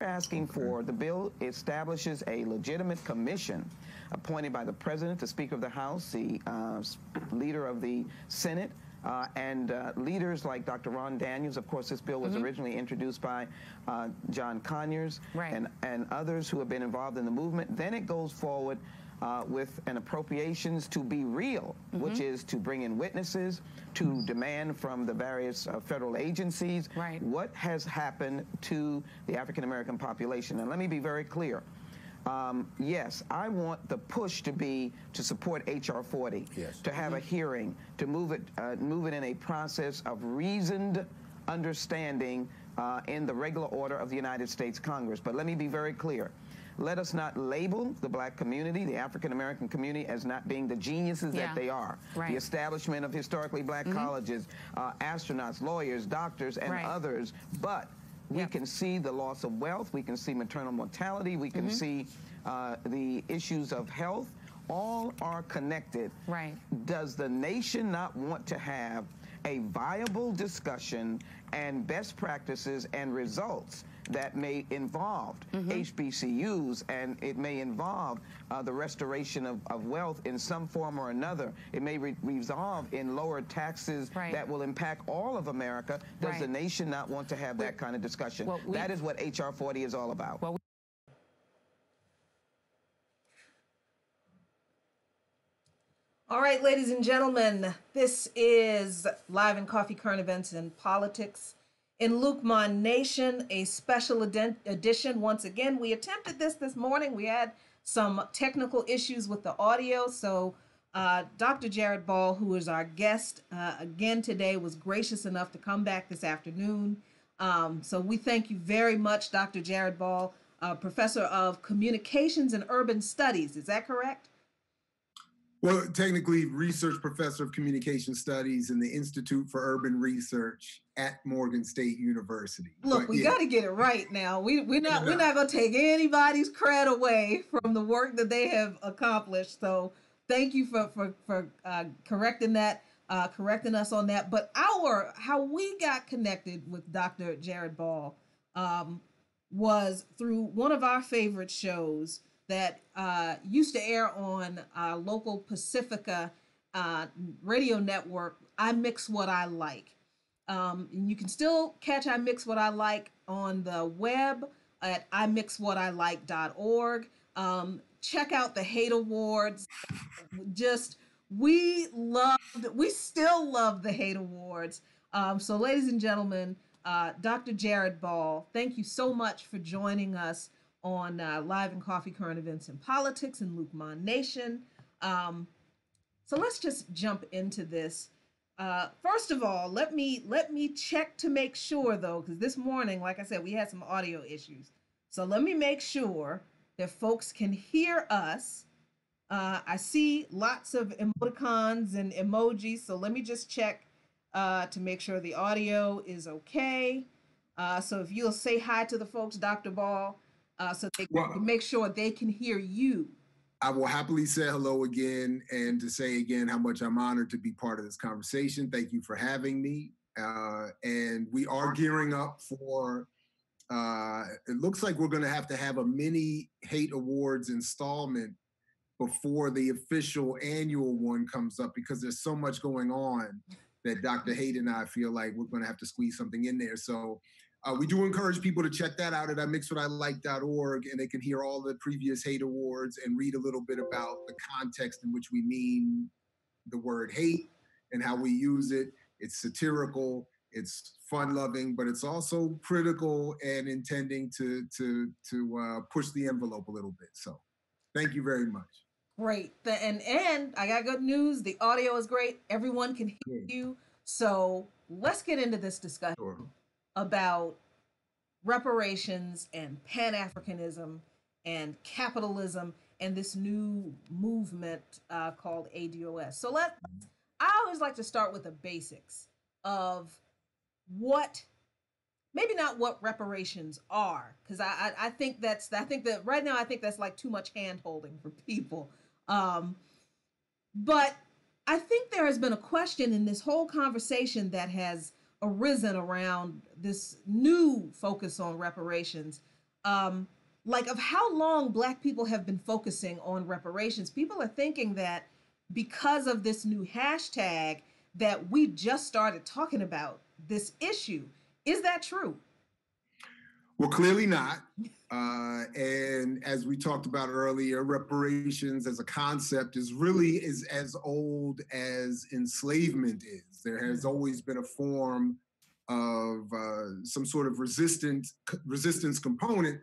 asking for, the bill establishes a legitimate commission appointed by the President, the Speaker of the House, the leader of the Senate, and leaders like Dr. Ron Daniels. Of course, this bill was originally introduced by John Conyers and others who have been involved in the movement. Then it goes forward with an appropriations to be real, which is to bring in witnesses, to demand from the various federal agencies what has happened to the African-American population. And let me be very clear. Yes, I want the push to be to support H.R. 40, to have a hearing, to move it in a process of reasoned understanding in the regular order of the United States Congress. But let me be very clear. Let us not label the black community, the African-American community, as not being the geniuses that they are. The establishment of historically black colleges, astronauts, lawyers, doctors, and others. But we can see the loss of wealth. We can see maternal mortality. We can see the issues of health. All are connected. Does the nation not want to have a viable discussion and best practices and results that may involve HBCUs, and it may involve the restoration of wealth in some form or another? It may resolve in lower taxes that will impact all of America. Does the nation not want to have that kind of discussion? Well, that is what H.R. 40 is all about. Well, all right, ladies and gentlemen, this is Live in Coffee, Current Events and Politics in Luke Mon Nation, a special edition. Once again, we attempted this morning. We had some technical issues with the audio, so Dr. Jared Ball, who is our guest again today, was gracious enough to come back this afternoon. So we thank you very much, Dr. Jared Ball, Professor of Communications and Urban Studies. Is that correct? Well, technically, research professor of communication studies in the Institute for Urban Research at Morgan State University. Look, we got to get it right now. We're not going to take anybody's credit away from the work that they have accomplished. So thank you for correcting that, correcting us on that. But how we got connected with Dr. Jared Ball was through one of our favorite shows that used to air on local Pacifica radio network, I Mix What I Like. And you can still catch I Mix What I Like on the web at imixwhatilike.org. Check out the Hate Awards. We still love the Hate Awards. So ladies and gentlemen, Dr. Jared Ball, thank you so much for joining us on Live in Coffee, Current Events and Politics in Luke Mon Nation. So let's just jump into this. First of all, let me check to make sure, though, because this morning, like I said, we had some audio issues. So let me make sure that folks can hear us. I see lots of emoticons and emojis, so let me just check to make sure the audio is okay. So if you'll say hi to the folks, Dr. Ball, so they can make sure they can hear you. I will happily say hello again and to say again how much I'm honored to be part of this conversation. Thank you for having me. And we are gearing up for, it looks like we're going to have a mini Hate Awards installment before the official annual one comes up, because there's so much going on that Dr. Haight and I feel like we're going to have to squeeze something in there. So we do encourage people to check that out at imixwhatilike.org, and they can hear all the previous Hate Awards and read a little bit about the context in which we mean the word hate and how we use it. It's satirical, it's fun-loving, but it's also critical and intending to push the envelope a little bit. So thank you very much. Great. And I got good news. The audio is great. Everyone can hear you. So let's get into this discussion about reparations and Pan-Africanism and capitalism and this new movement called ADOS. So I always like to start with the basics of maybe not what reparations are, because I think that right now I think that's like too much hand-holding for people. But I think there has been a question in this whole conversation that has arisen around this new focus on reparations like of how long Black people have been focusing on reparations. People are thinking that because of this new hashtag that we just started talking about this issue. Is that true? Well, clearly not. And as we talked about earlier, reparations as a concept is as old as enslavement is. There has always been a form of some sort of resistance component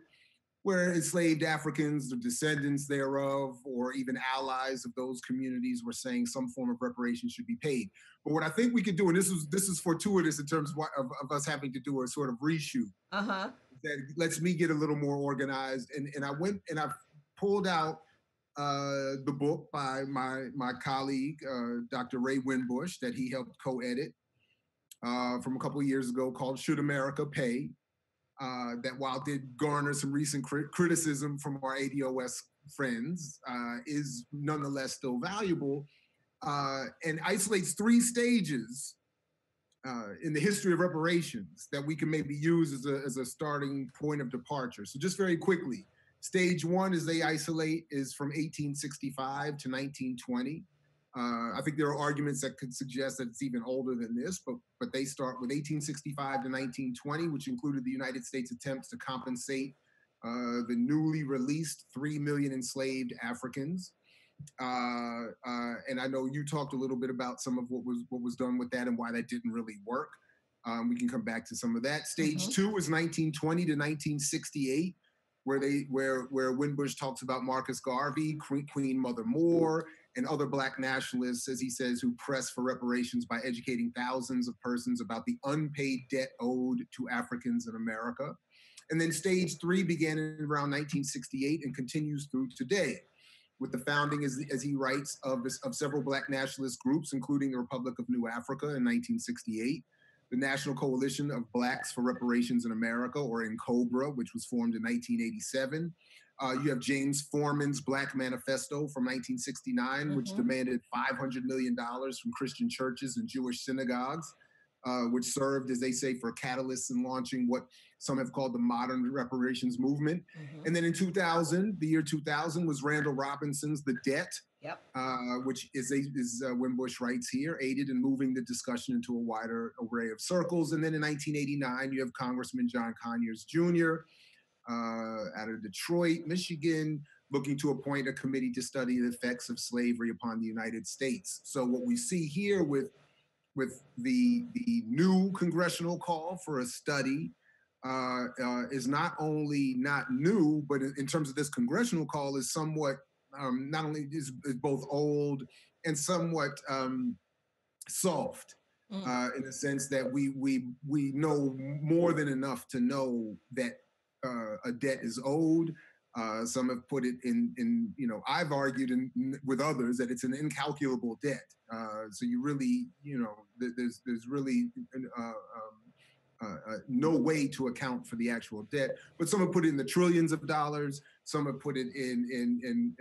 where enslaved Africans, the descendants thereof, or even allies of those communities were saying some form of reparation should be paid. But what I think we could do, and this is fortuitous in terms of us having to do a sort of reshoot, that lets me get a little more organized. And I went and I pulled out the book by my colleague, Dr. Ray Winbush, that he helped co-edit from a couple of years ago, called Should America Pay? That while did garner some recent criticism from our ADOS friends, is nonetheless still valuable, and isolates 3 stages in the history of reparations that we can maybe use as a starting point of departure. So just very quickly, stage 1, as they isolate, is from 1865 to 1920. I think there are arguments that could suggest that it's even older than this, but they start with 1865 to 1920, which included the United States attempts to compensate the newly released 3 million enslaved Africans. And I know you talked a little bit about some of what was done with that and why that didn't really work. We can come back to some of that. Stage 2 is 1920 to 1968, where Winbush talks about Marcus Garvey, Queen Mother Moore, and other Black nationalists, as he says, who press for reparations by educating thousands of persons about the unpaid debt owed to Africans in America. And then stage 3 began in around 1968 and continues through today, with the founding, as he writes, of several Black nationalist groups, including the Republic of New Africa in 1968, the National Coalition of Blacks for Reparations in America, or NCOBRA, which was formed in 1987. You have James Forman's Black Manifesto from 1969, which demanded $500 million from Christian churches and Jewish synagogues, which served, as they say, for catalysts in launching what some have called the modern reparations movement. And then in 2000, the year 2000, was Randall Robinson's The Debt, which is Winbush writes here, aided in moving the discussion into a wider array of circles. And then in 1989, you have Congressman John Conyers Jr. Out of Detroit, Michigan, looking to appoint a committee to study the effects of slavery upon the United States. So what we see here with the new congressional call for a study is not only not new, but in terms of this congressional call is somewhat not only is both old and somewhat soft in the sense that we know more than enough to know that a debt is owed. Some have put it in I've argued with others that it's an incalculable debt. So you really, there's really no way to account for the actual debt. But some have put it in the trillions of dollars. Some have put it in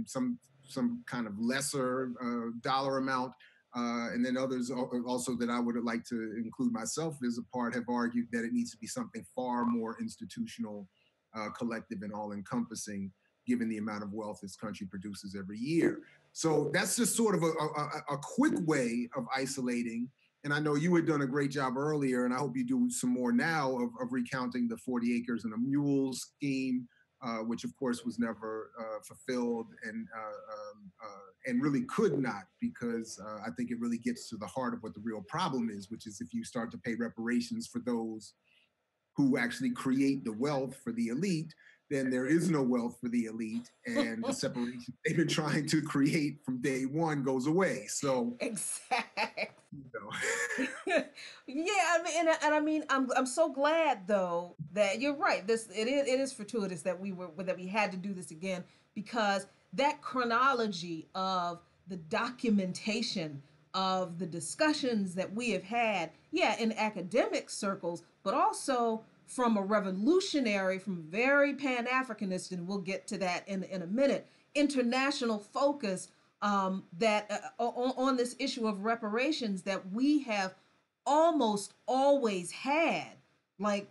some kind of lesser dollar amount. And then others also that I would like to include myself as a part have argued that it needs to be something far more institutional, collective, and all-encompassing, given the amount of wealth this country produces every year. So that's just sort of a quick way of isolating. And I know you had done a great job earlier, and I hope you do some more now of recounting the 40 acres and a mule scheme, which of course was never fulfilled and really could not, because I think it really gets to the heart of what the real problem is, which is if you start to pay reparations for those who actually create the wealth for the elite, then there is no wealth for the elite, and the separation they've been trying to create from day one goes away. So exactly. Yeah, I mean, I'm so glad though that you're right. It is fortuitous that we had to do this again, because that chronology of the documentation of the discussions that we have had, in academic circles, but also from a revolutionary, from very Pan-Africanist, and we'll get to that in a minute, international focus that on this issue of reparations that we have almost always had, like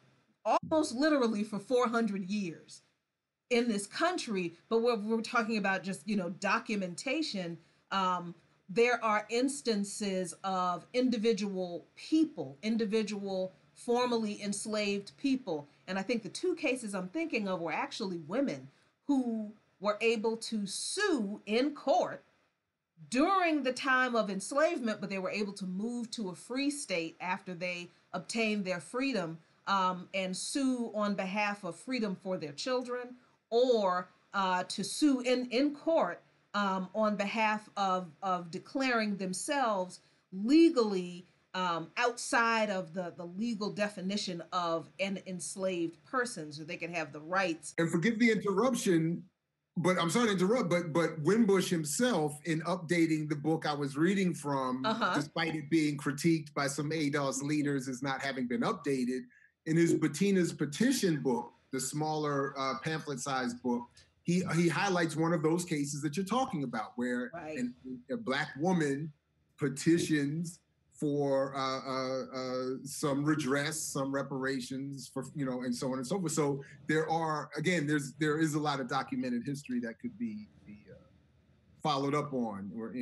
almost literally for 400 years in this country. But we're talking about just, documentation. Um, there are instances of individual formerly enslaved people. And I think the two cases I'm thinking of were actually women who were able to sue in court during the time of enslavement, but they were able to move to a free state after they obtained their freedom, and sue on behalf of freedom for their children, or to sue in court on behalf of declaring themselves legally outside of the legal definition of an enslaved person, so they could have the rights. And forgive the interruption, but I'm sorry to interrupt, but Wimbush himself, in updating the book I was reading from, despite it being critiqued by some ADOS leaders as not having been updated, in his Bettina's Petition book, the smaller pamphlet-sized book, he highlights one of those cases that you're talking about, where a Black woman petitions for some redress, some reparations, for and so on and so forth. So there is a lot of documented history that could be followed up on, or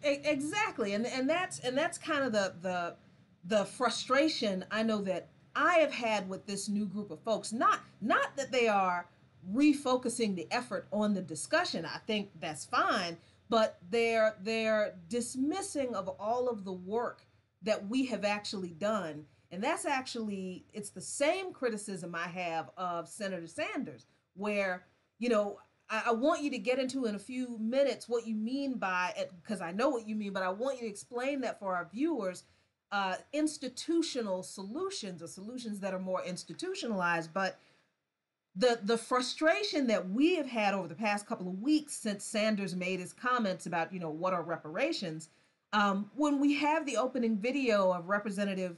Exactly, and that's kind of the frustration I know that I have had with this new group of folks. Not that they are refocusing the effort on the discussion. I think that's fine, but they're dismissing of all of the work that we have actually done. And that's actually, it's the same criticism I have of Senator Sanders, where, I want you to get into in a few minutes what you mean by it, because I know what you mean, but I want you to explain that for our viewers. Institutional solutions, or solutions that are more institutionalized. But the frustration that we have had over the past couple of weeks since Sanders made his comments about, what are reparations, when we have the opening video of Representative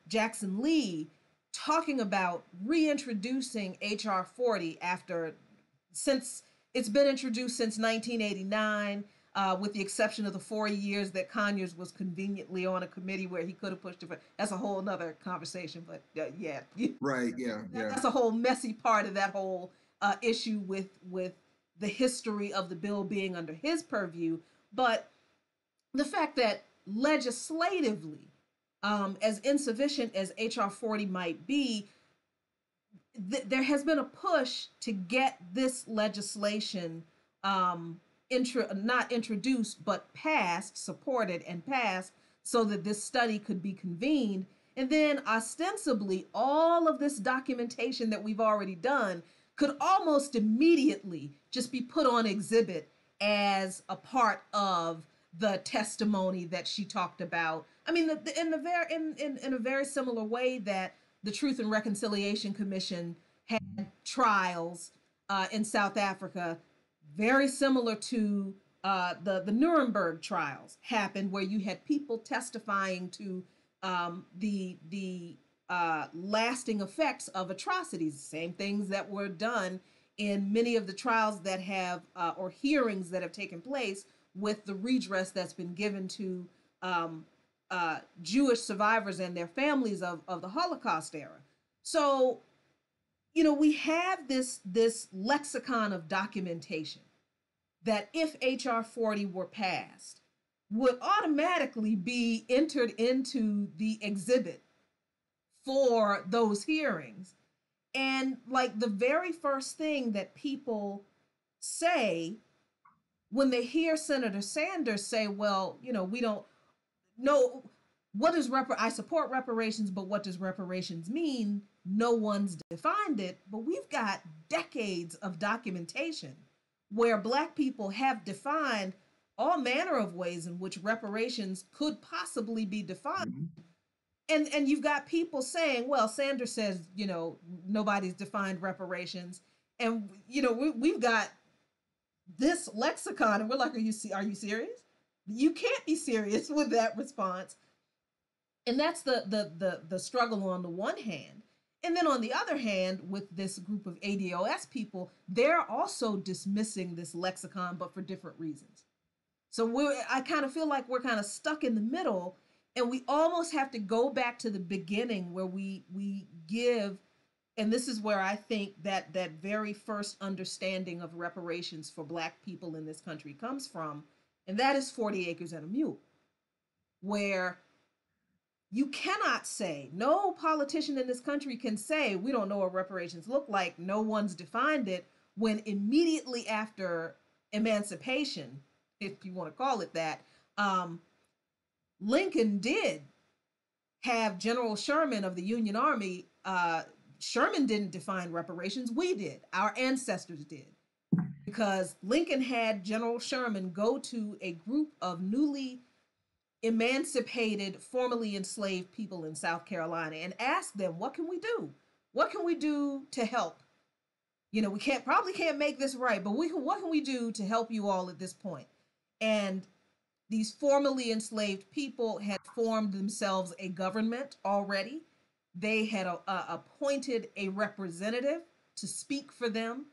Jackson Lee talking about reintroducing H.R. 40 since it's been introduced since 1989, with the exception of the 4 years that Conyers was conveniently on a committee where he could have pushed it. But that's a whole other conversation. But yeah, right, yeah. That's a whole messy part of that whole issue with the history of the bill being under his purview. But the fact that legislatively, as insufficient as H.R. 40 might be, there has been a push to get this legislation not introduced, but passed, supported and passed, so that this study could be convened. And then ostensibly, all of this documentation that we've already done could almost immediately just be put on exhibit as a part of the testimony that she talked about. I mean, in a very similar way that the Truth and Reconciliation Commission had trials in South Africa, very similar to the Nuremberg trials happened, where you had people testifying to the lasting effects of atrocities, same things that were done in many of the trials that have or hearings that have taken place with the redress that's been given to Jewish survivors and their families of the Holocaust era. So, we have this lexicon of documentation that, if H.R. 40 were passed, would automatically be entered into the exhibit for those hearings. And like the very first thing that people say when they hear Senator Sanders say, well, we don't know what is I support reparations, but what does reparations mean? No one's defined it, but we've got decades of documentation where Black people have defined all manner of ways in which reparations could possibly be defined. And you've got people saying, well, Sanders says, nobody's defined reparations. And, we've got this lexicon, and we're like, are you serious? You can't be serious with that response. And that's the struggle on the one hand. And then on the other hand, with this group of ADOS people, they're also dismissing this lexicon, but for different reasons. So I kind of feel like we're kind of stuck in the middle. And we almost have to go back to the beginning where we give, and this is where I think that that very first understanding of reparations for Black people in this country comes from, and that is 40 Acres and a Mule, where you cannot say, no politician in this country can say, we don't know what reparations look like, no one's defined it, when immediately after emancipation, if you want to call it that, Lincoln did have General Sherman of the Union Army. Sherman didn't define reparations, we did, our ancestors did. Because Lincoln had General Sherman go to a group of newly emancipated, formerly enslaved people in South Carolina and ask them, what can we do? What can we do to help? You know, we probably can't make this right, but what can we do to help you all at this point? And these formerly enslaved people had formed themselves a government already. They had appointed a representative to speak for them.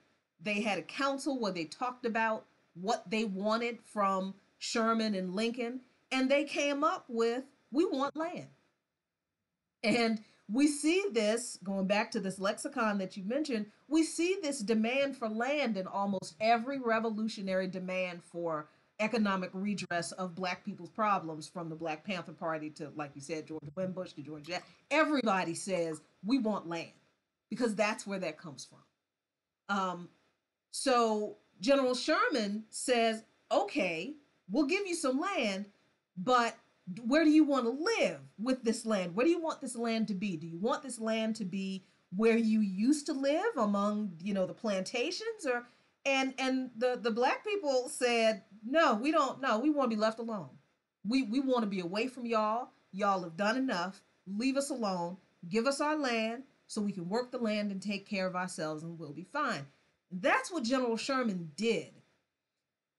They had a council where they talked about what they wanted from Sherman and Lincoln, and they came up with, we want land. And we see this, going back to this lexicon that you mentioned, we see this demand for land in almost every revolutionary demand for economic redress of Black people's problems, from the Black Panther Party to, like you said, George Bush to George Jackson. Everybody says, we want land, because that's where that comes from. So General Sherman says, okay, we'll give you some land, but where do you want to live with this land? Where do you want this land to be? Do you want this land to be where you used to live among, you know, the plantations? Or and the Black people said, no, we don't. No, we want to be left alone. We want to be away from y'all. Y'all have done enough. Leave us alone. Give us our land so we can work the land and take care of ourselves, and we'll be fine. That's what General Sherman did.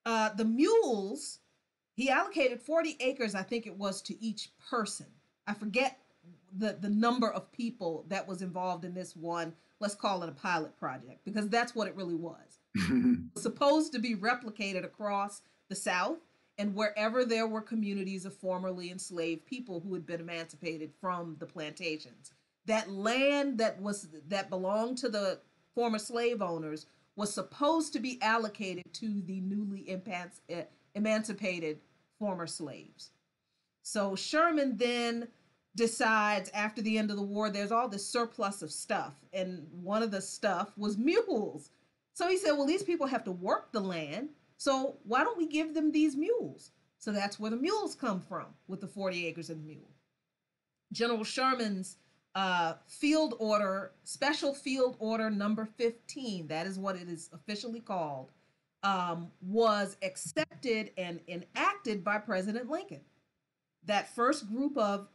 The mules, he allocated 40 acres, I think it was, to each person. I forget the number of people that was involved in this one. Let's call it a pilot project, because that's what it really was. It was supposed to be replicated across the South and wherever there were communities of formerly enslaved people who had been emancipated from the plantations. That land that belonged to the former slave owners was supposed to be allocated to the newly emancipated former slaves. So Sherman then decides, after the end of the war, there's all this surplus of stuff, and one of the stuff was mules. So he said, well, these people have to work the land, so why don't we give them these mules? So that's where the mules come from, with the 40 acres and the mule. General Sherman's special field order number 15, that is what it is officially called, was accepted and enacted by President Lincoln. That first group of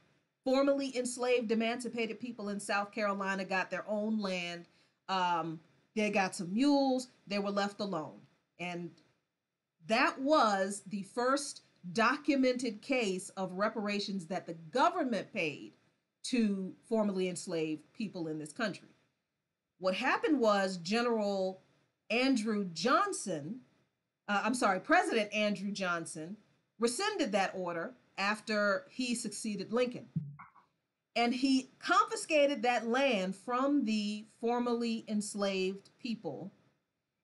formerly enslaved, emancipated people in South Carolina got their own land. They got some mules. They were left alone. And that was the first documented case of reparations that the government paid to formerly enslaved people in this country. What happened was President Andrew Johnson rescinded that order after he succeeded Lincoln. And he confiscated that land from the formerly enslaved people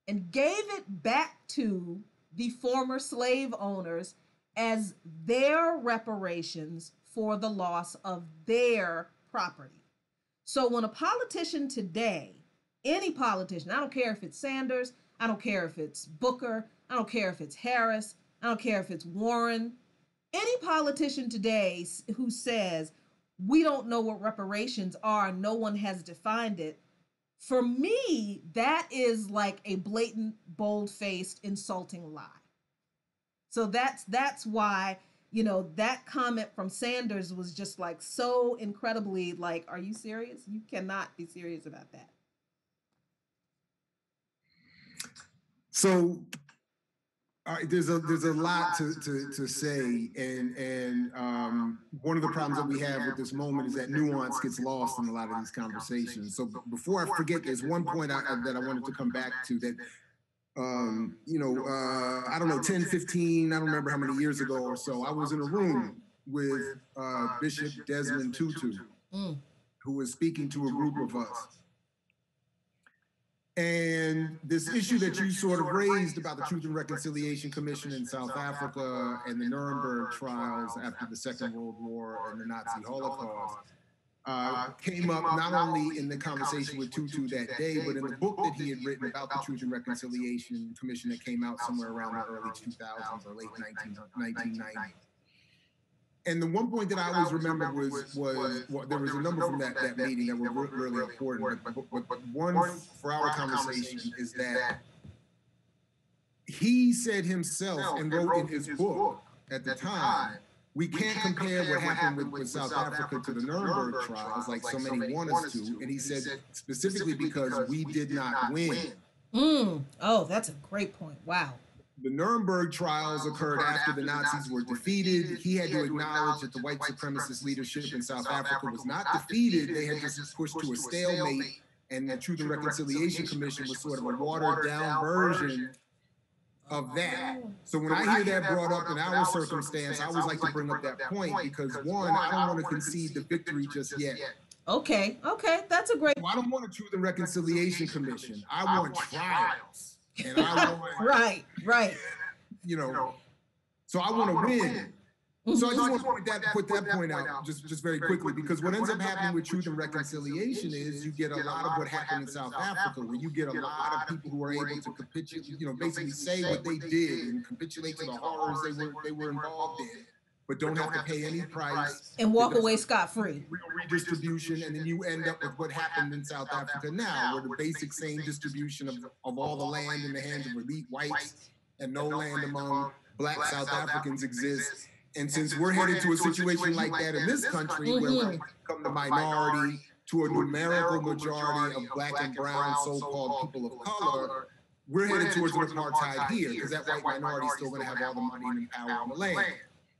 and gave it back to the former slave owners as their reparations for the loss of their property. So when a politician today, any politician, I don't care if it's Sanders, I don't care if it's Booker, I don't care if it's Harris, I don't care if it's Warren, any politician today who says, we don't know what reparations are, no one has defined it, for me, that is like a blatant, bold-faced, insulting lie. So that's why, you know, that comment from Sanders was just like so incredibly like, are you serious? You cannot be serious about that. So there's a lot to say, and one of the problems that we have with this moment is that nuance gets lost in a lot of these conversations. So before I forget, there's one point that I wanted to come back to that, I don't know, 10, 15, I don't remember how many years ago or so, I was in a room with Bishop Desmond Tutu, who was speaking to a group of us. And this issue that you sort of raised about the Truth and Reconciliation Commission in South Africa and the Nuremberg trials after the Second World War and the Nazi Holocaust came up not only in the conversation with Tutu that day, but in the book that he had written about the Truth and Reconciliation Commission that came out somewhere around the early 2000s or late 1990s. And the one point that I always remember was well, there was a number from that meeting that were really important. But one for our conversation is that he said himself and wrote in his book at the time, we can't compare what happened with South Africa to the Nuremberg trials like so many want us to. And he said specifically because we did not win. Oh, that's a great point. Wow. The Nuremberg trials occurred after the Nazis were defeated. He had to acknowledge that the white supremacist leadership in South Africa was not defeated. They had just pushed to a stalemate, and the Truth and Reconciliation Commission was sort of a watered-down version of that. So when I hear that brought up in our circumstance, I always like to bring up that point because, one, I don't want to concede the victory just yet. Okay, that's a great. Well, I don't want a Truth and Reconciliation Commission. I want trials. And I want, right. You know, so I want to win. So I just want to put that point out just very quickly, because what ends up happening with Truth and Reconciliation is you get a lot of what happened in South Africa, where you get a lot of people who are able to capitulate, basically say what they did and capitulate to the horrors they were involved in, but don't have to pay any price and walk away scot-free. Real redistribution, and then you end up with what happened in South Africa now, where the basic same distribution of all the land in the hands of elite whites and no land among Black South Africans exists. And since we're headed to a situation like that in this country, where we become the minority to a numerical majority of Black and brown so-called people of color, we're headed towards an apartheid here, because that white minority is still going to have all the money and power on the land.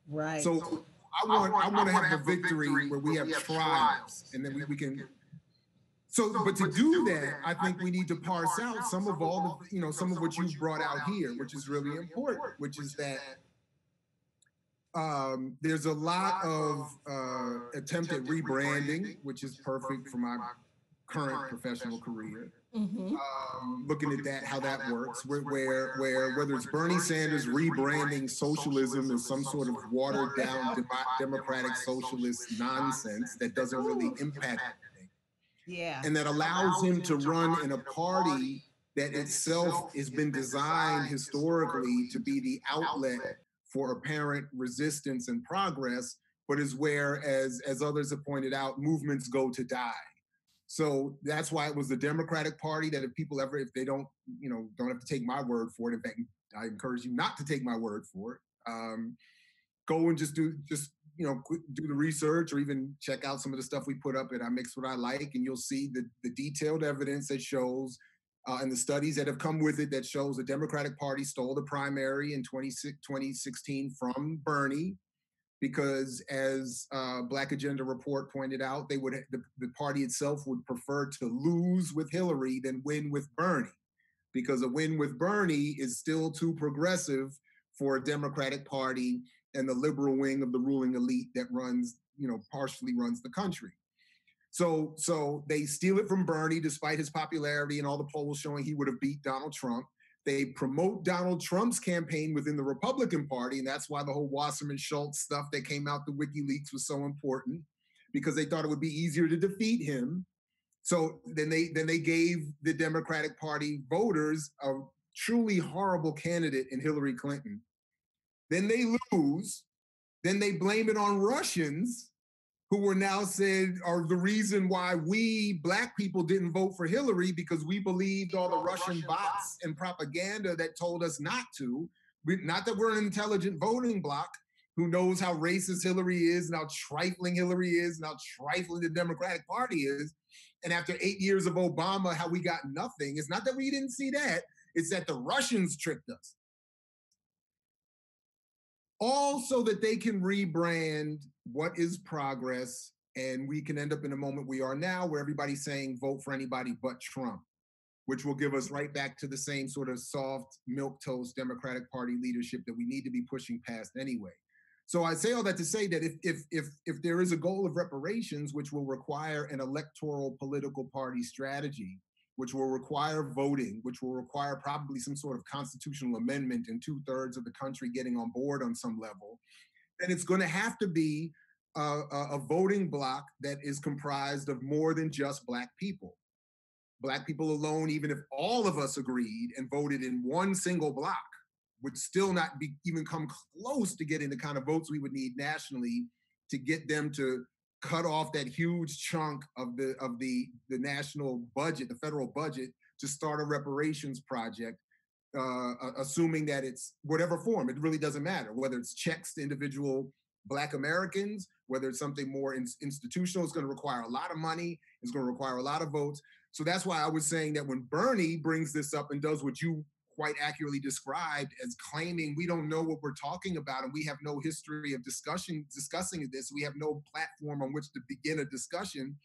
Right. So I want to have a victory where we have trials, and then we can. So, but to do that, I think we need to parse out some of all the, some of what you've brought out here, which is really important, which is that there's a lot of attempt at rebranding, which is perfect for my current professional career. Looking at that, how that works, where whether it's Bernie Sanders rebranding socialism as some sort of watered down democratic socialist nonsense that doesn't really impact anything. Yeah. And that allows him to run in a party that itself has been designed historically to be the outlet for apparent resistance and progress, but is where, as others have pointed out, movements go to die. So that's why it was the Democratic Party that if they don't have to take my word for it. In fact, I encourage you not to take my word for it. Go and do the research, or even check out some of the stuff we put up at I Mix What I Like, and you'll see the detailed evidence that shows, and the studies that have come with it, that shows the Democratic Party stole the primary in 2016 from Bernie. Because as Black Agenda Report pointed out, the party itself would prefer to lose with Hillary than win with Bernie, because a win with Bernie is still too progressive for a Democratic Party and the liberal wing of the ruling elite that partially runs the country. So they steal it from Bernie, despite his popularity and all the polls showing he would have beat Donald Trump. They promote Donald Trump's campaign within the Republican Party, and that's why the whole Wasserman Schultz stuff that came out, the WikiLeaks, was so important, because they thought it would be easier to defeat him. So then they gave the Democratic Party voters a truly horrible candidate in Hillary Clinton. Then they lose. Then they blame it on Russians, who were now said are the reason why we Black people didn't vote for Hillary, because we believed all the Russian bots and propaganda that told us not to. Not that we're an intelligent voting bloc who knows how racist Hillary is and how trifling Hillary is and how trifling the Democratic Party is. And after 8 years of Obama, how we got nothing. It's not that we didn't see that. It's that the Russians tricked us. All so that they can rebrand what is progress, and we can end up in a moment we are now where everybody's saying vote for anybody but Trump, which will give us right back to the same sort of soft milquetoast Democratic Party leadership that we need to be pushing past anyway. So I say all that to say that if there is a goal of reparations, which will require an electoral political party strategy, which will require voting, which will require probably some sort of constitutional amendment and 2/3 of the country getting on board on some level, then it's going to have to be a voting bloc that is comprised of more than just Black people. Black people alone, even if all of us agreed and voted in one single block, would still not be even come close to getting the kind of votes we would need nationally to get them to cut off that huge chunk of the national budget, the federal budget, to start a reparations project, assuming that it's whatever form. It really doesn't matter whether it's checks to individual Black Americans, whether it's something more institutional. It's going to require a lot of money. It's going to require a lot of votes. So that's why I was saying that when Bernie brings this up and does what you quite accurately described as claiming we don't know what we're talking about and we have no history of discussing this, we have no platform on which to begin a discussion.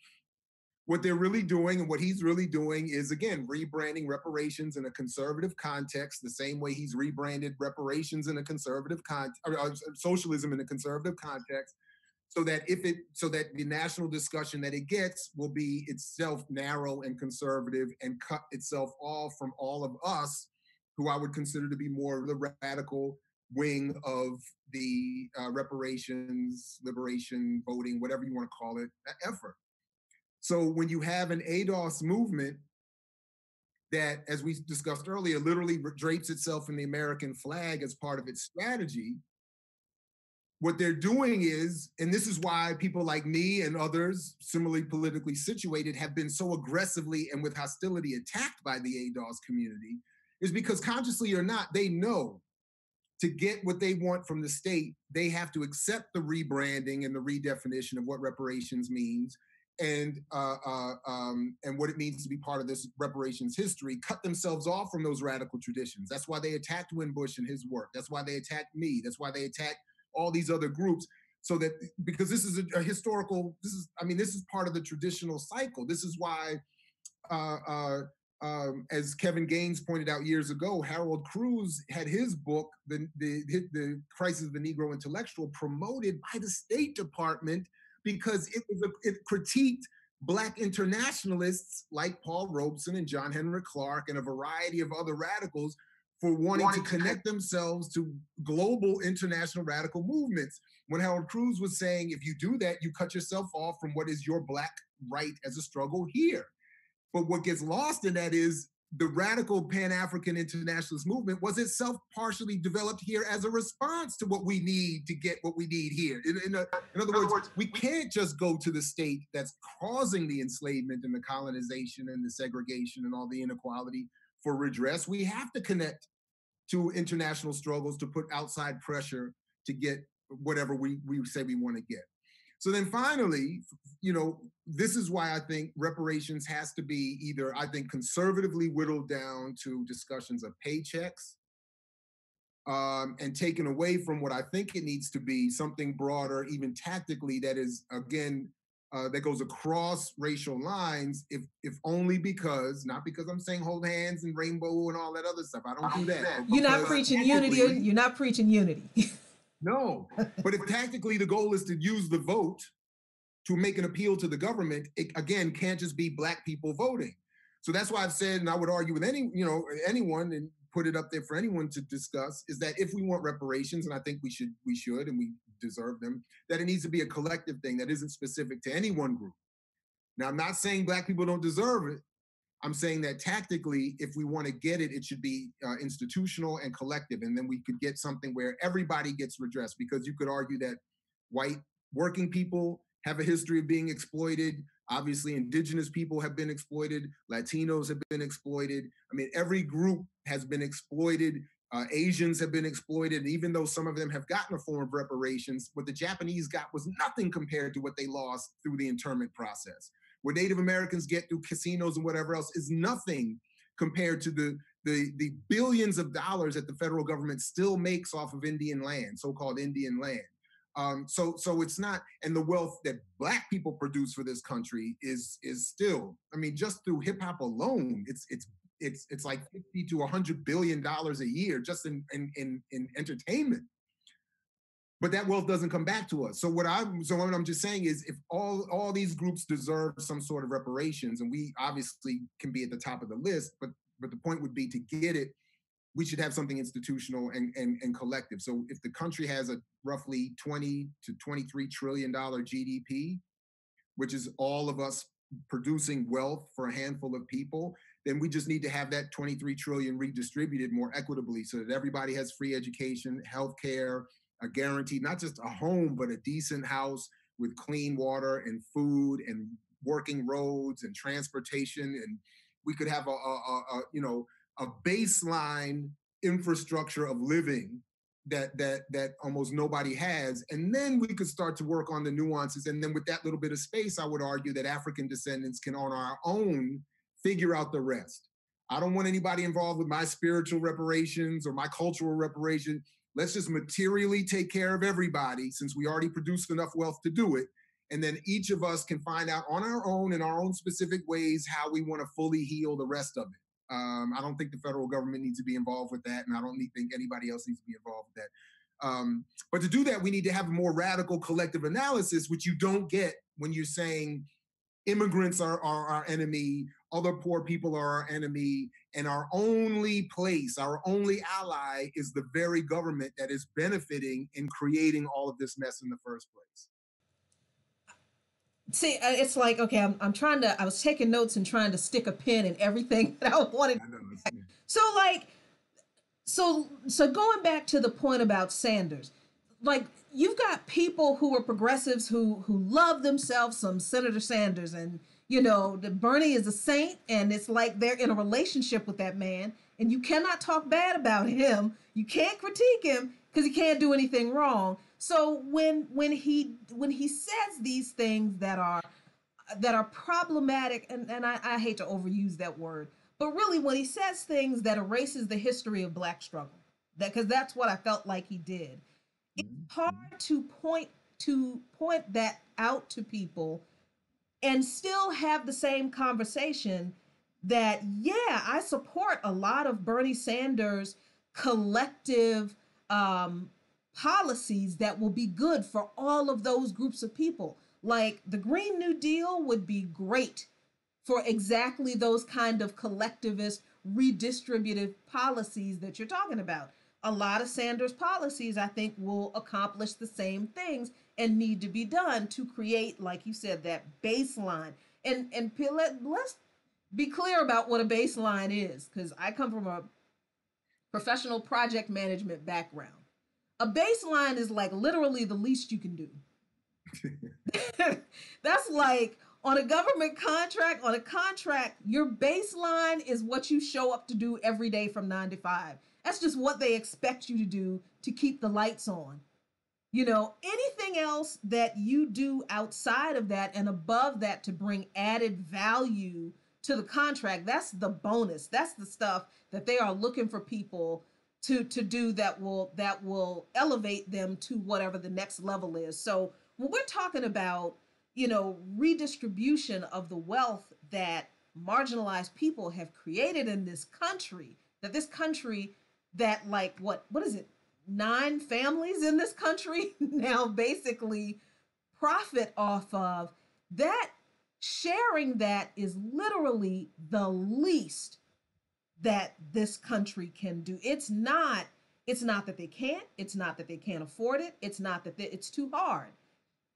What they're really doing and what he's really doing is, again, rebranding reparations in a conservative context, the same way he's rebranded reparations in a conservative socialism in a conservative context, so that the national discussion that it gets will be itself narrow and conservative and cut itself off from all of us, who I would consider to be more the radical wing of the reparations, liberation, voting, whatever you want to call it, effort. So when you have an ADOS movement that, as we discussed earlier, literally drapes itself in the American flag as part of its strategy, what they're doing is, and this is why people like me and others similarly politically situated have been so aggressively and with hostility attacked by the ADOS community, is because consciously or not, they know to get what they want from the state, they have to accept the rebranding and the redefinition of what reparations means, and what it means to be part of this reparations history, cut themselves off from those radical traditions. That's why they attacked Winbush and his work. That's why they attacked me. That's why they attacked all these other groups. So that, because this is a historical, this is part of the traditional cycle. This is why, as Kevin Gaines pointed out years ago, Harold Cruz had his book, the Crisis of the Negro Intellectual, promoted by the State Department because it critiqued Black internationalists like Paul Robeson and John Henrik Clarke and a variety of other radicals for wanting to connect themselves to global international radical movements. When Harold Cruz was saying, if you do that, you cut yourself off from what is your Black right as a struggle here. But what gets lost in that is the radical Pan-African internationalist movement was itself partially developed here as a response to what we need to get what we need here. In other words, we can't just go to the state that's causing the enslavement and the colonization and the segregation and all the inequality for redress. We have to connect to international struggles to put outside pressure to get whatever we say we want to get. So then finally, this is why I think reparations has to be either, I think, conservatively whittled down to discussions of paychecks, and taken away from what I think it needs to be, something broader, even tactically, that is, again, that goes across racial lines, if only because, not because I'm saying hold hands and rainbow and all that other stuff. I don't do that. You're not preaching unity. You're not preaching unity. No, but if tactically the goal is to use the vote to make an appeal to the government, it, again, can't just be Black people voting. So that's why I've said, and I would argue with anyone, and put it up there for anyone to discuss, is that if we want reparations, and I think we should, and we deserve them, that it needs to be a collective thing that isn't specific to any one group. Now, I'm not saying Black people don't deserve it. I'm saying that tactically, if we want to get it, it should be institutional and collective. And then we could get something where everybody gets redressed, because you could argue that white working people have a history of being exploited. Obviously, indigenous people have been exploited. Latinos have been exploited. I mean, every group has been exploited. Asians have been exploited. And even though some of them have gotten a form of reparations, what the Japanese got was nothing compared to what they lost through the internment process. What Native Americans get through casinos and whatever else is nothing compared to the billions of dollars that the federal government still makes off of Indian land, so-called Indian land. So it's not, and the wealth that Black people produce for this country is still, I mean, just through hip hop alone, it's like $50 to $100 billion a year just in entertainment. but that wealth doesn't come back to us. So what I'm just saying is, if all these groups deserve some sort of reparations, and we obviously can be at the top of the list, but the point would be, to get it, we should have something institutional and collective. So if the country has a roughly 20 to 23 trillion dollar GDP, which is all of us producing wealth for a handful of people, then we just need to have that 23 trillion redistributed more equitably, so that everybody has free education, healthcare, a guaranteed, not just a home, but a decent house with clean water and food and working roads and transportation. And we could have a baseline infrastructure of living that almost nobody has. And then we could start to work on the nuances. And then with that little bit of space, I would argue that African descendants can on our own figure out the rest. I don't want anybody involved with my spiritual reparations or my cultural reparation. Let's just materially take care of everybody, since we already produce enough wealth to do it. And then each of us can find out on our own, in our own specific ways, how we want to fully heal the rest of it. I don't think the federal government needs to be involved with that, and I don't think anybody else needs to be involved with that. But to do that, we need to have a more radical collective analysis, which you don't get when you're saying immigrants are our enemy, other poor people are our enemy, and our only place, our only ally is the very government that is benefiting in creating all of this mess in the first place. See, it's like, okay, I was taking notes and trying to stick a pin in everything that I wanted. So like, so going back to the point about Sanders, like, you've got people who are progressives who love themselves some Senator Sanders, and Bernie is a saint, and it's like they're in a relationship with that man, and you cannot talk bad about him. You can't critique him because he can't do anything wrong. So when he says these things that are problematic, and I hate to overuse that word, but really when he says things that erases the history of Black struggle, because that's what I felt like he did. It's hard to point that out to people and still have the same conversation that, yeah, I support a lot of Bernie Sanders collective policies that will be good for all of those groups of people. Like the Green New Deal would be great for exactly those kind of collectivist, redistributive policies that you're talking about. A lot of Sanders policies, I think, will accomplish the same things and need to be done to create, like you said, that baseline. And let's be clear about what a baseline is, because I come from a professional project management background. A baseline is like literally the least you can do. That's like on a government contract, your baseline is what you show up to do every day from 9 to 5. That's just what they expect you to do to keep the lights on. Anything else that you do outside of that and above that to bring added value to the contract, that's the bonus. That's the stuff that they are looking for people to do that will elevate them to whatever the next level is. So when we're talking about, redistribution of the wealth that marginalized people have created in this country, that like what is it, 9 families in this country now basically profit off of, that sharing that is literally the least that this country can do. It's not that they can't, it's not that they can't afford it, it's not that it's too hard.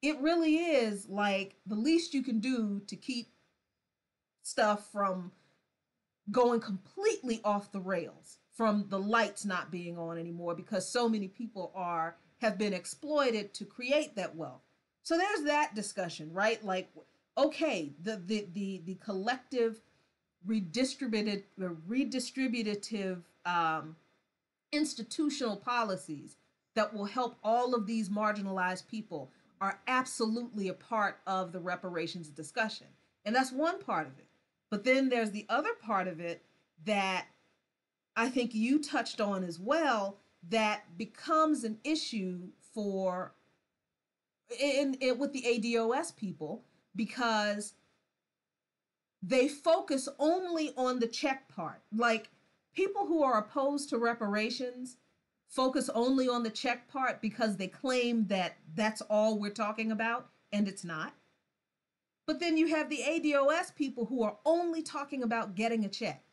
It really is like the least you can do to keep stuff from going completely off the rails, from the lights not being on anymore, because so many people have been exploited to create that wealth. So there's that discussion, right? Like, okay, the collective redistributive institutional policies that will help all of these marginalized people are absolutely a part of the reparations discussion. And that's one part of it. But then there's the other part of it that I think you touched on as well, that becomes an issue for with the ADOS people, because they focus only on the check part. Like, people who are opposed to reparations focus only on the check part because they claim that that's all we're talking about, and it's not. But then you have the ADOS people who are only talking about getting a check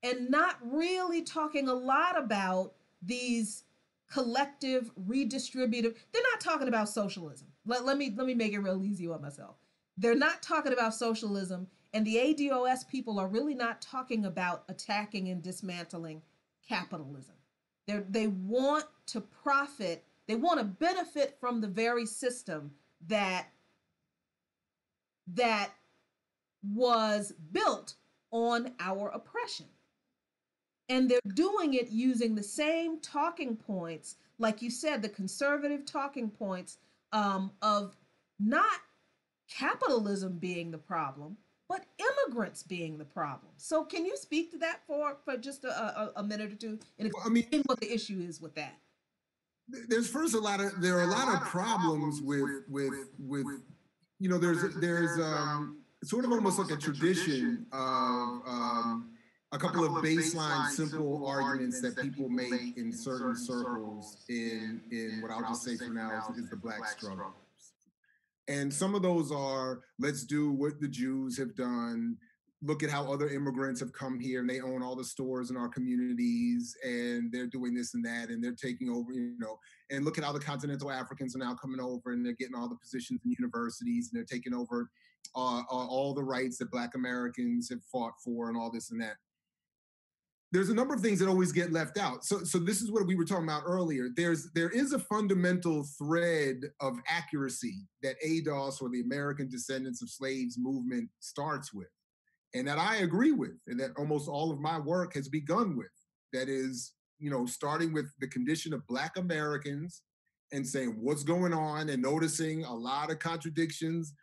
and not really talking a lot about these collective redistributive. They're not talking about socialism. Let me make it real easy on myself. They're not talking about socialism, and the ADOS people are really not talking about attacking and dismantling capitalism. They want to profit, they want to benefit from the very system that was built on our oppression. And they're doing it using the same talking points, like you said, the conservative talking points of not capitalism being the problem, but immigrants being the problem. So can you speak to that for just a minute or two and explain what the issue is with that? There's first there are a lot of problems with there's sort of almost like a tradition of a couple of baseline simple arguments that people make in certain circles in what I'll just say for now is the Black struggle. And some of those are, let's do what the Jews have done. Look at how other immigrants have come here and they own all the stores in our communities and they're doing this and that and they're taking over, and look at how the continental Africans are now coming over and they're getting all the positions in universities and they're taking over all the rights that Black Americans have fought for and all this and that. There's a number of things that always get left out. So this is what we were talking about earlier. There is a fundamental thread of accuracy that ADOS, or the American Descendants of Slaves movement, starts with, and that I agree with, and that almost all of my work has begun with. That is, starting with the condition of Black Americans and saying what's going on and noticing a lot of contradictions.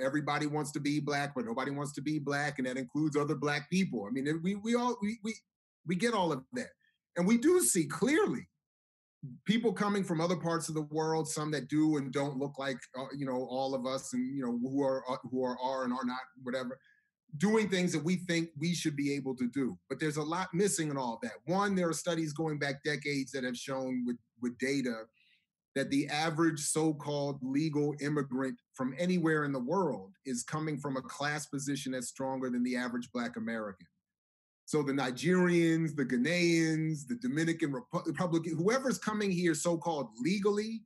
Everybody wants to be Black, but nobody wants to be Black, and that includes other Black people. I mean, we get all of that. And we do see clearly people coming from other parts of the world, some that do and don't look like, all of us, and, who are and are not, whatever, doing things that we think we should be able to do. But there's a lot missing in all that. One, there are studies going back decades that have shown with data that the average so-called legal immigrant from anywhere in the world is coming from a class position that's stronger than the average Black American. So the Nigerians, the Ghanaians, the Dominican Republic, whoever's coming here so-called legally,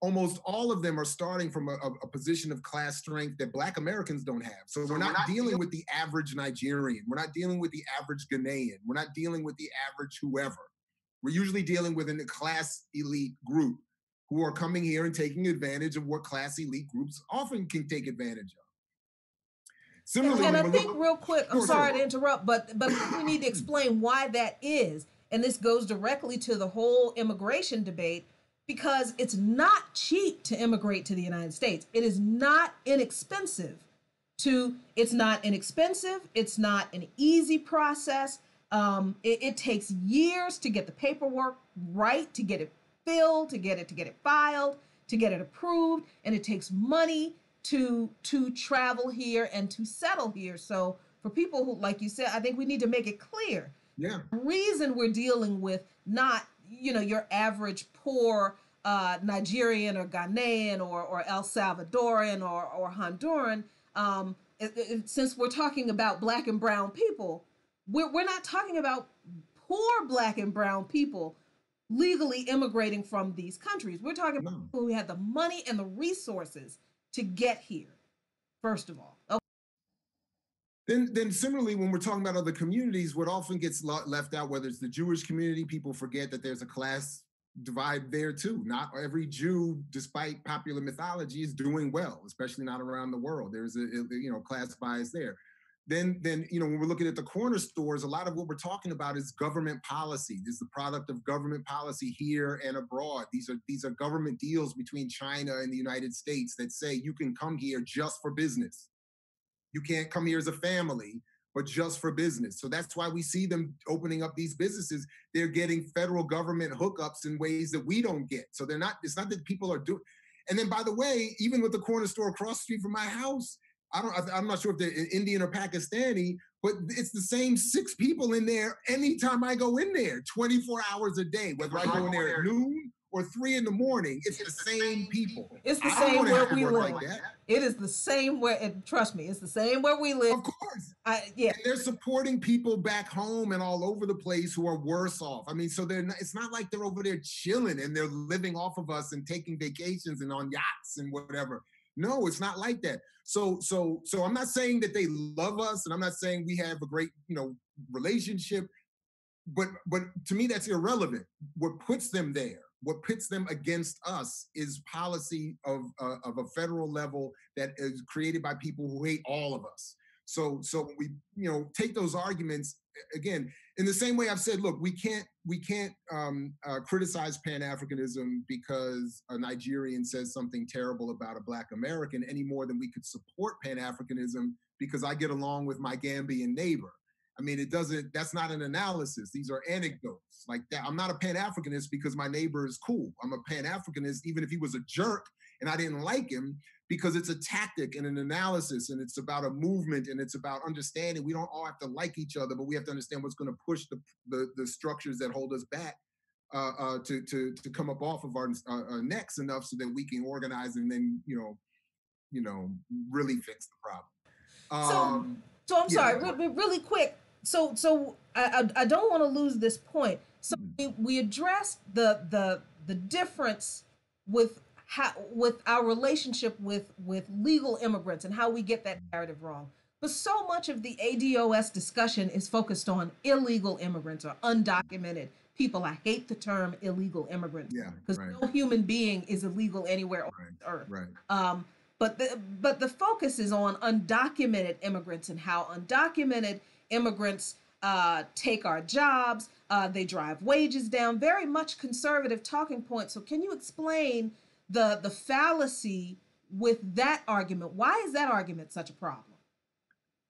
almost all of them are starting from a position of class strength that Black Americans don't have. So we're not dealing with the average Nigerian. We're not dealing with the average Ghanaian. We're not dealing with the average whoever. We're usually dealing with a class elite group who are coming here and taking advantage of what class elite groups often can take advantage of. Similarly, and I think real quick, I'm sorry to interrupt, but we need to explain why that is. And this goes directly to the whole immigration debate, because it's not cheap to immigrate to the United States. It is not inexpensive. It's not an easy process. It takes years to get the paperwork right, to get it filled, to get it filed, to get it approved, and it takes money to travel here and to settle here. So for people who, like you said, I think we need to make it clear. Yeah. The reason we're dealing with not, your average poor Nigerian or Ghanaian or El Salvadoran or Honduran, since we're talking about Black and brown people, we're not talking about poor Black and brown people legally immigrating from these countries. We're talking about people who had the money and the resources to get here, first of all. Okay. Then similarly, when we're talking about other communities, what often gets left out, whether it's the Jewish community, people forget that there's a class divide there too. Not every Jew, despite popular mythology, is doing well, especially not around the world. There's a class bias there. Then when we're looking at the corner stores, a lot of what we're talking about is government policy. This is the product of government policy here and abroad. These are government deals between China and the United States that say you can come here just for business. You can't come here as a family, but just for business. So that's why we see them opening up these businesses. They're getting federal government hookups in ways that we don't get. So it's not that people are doing. And then, by the way, even with the corner store across the street from my house, I'm not sure if they're Indian or Pakistani, but it's the same 6 people in there anytime I go in there, 24 hours a day, whether I go in there at noon or 3 in the morning, it's the same people. It's the I don't same want to where have to we work live. like that. It is the same where, and trust me, it's the same where we live. Of course. Yeah. And they're supporting people back home and all over the place who are worse off. I mean, so it's not like they're over there chilling and they're living off of us and taking vacations and on yachts and whatever. No, it's not like that. So I'm not saying that they love us, and I'm not saying we have a great, relationship, but to me that's irrelevant. What puts them there, what pits them against us, is policy of a federal level that is created by people who hate all of us. So we take those arguments again in the same way I've said. Look, we can't criticize Pan-Africanism because a Nigerian says something terrible about a Black American any more than we could support Pan-Africanism because I get along with my Gambian neighbor. I mean, that's not an analysis. These are anecdotes like that. I'm not a Pan-Africanist because my neighbor is cool. I'm a Pan-Africanist even if he was a jerk and I didn't like him, because it's a tactic and an analysis, and it's about a movement, and it's about understanding. We don't all have to like each other, but we have to understand what's going to push the structures that hold us back to come up off of our necks enough so that we can organize and then really fix the problem. So I'm sorry, really quick. So I don't want to lose this point. So we addressed the difference with our relationship with legal immigrants and how we get that narrative wrong. But so much of the ADOS discussion is focused on illegal immigrants or undocumented people. I hate the term illegal immigrants because no human being is illegal anywhere on earth. Right. But the focus is on undocumented immigrants and how undocumented immigrants take our jobs. They drive wages down. Very much conservative talking point. So can you explain the fallacy with that argument? Why is that argument such a problem?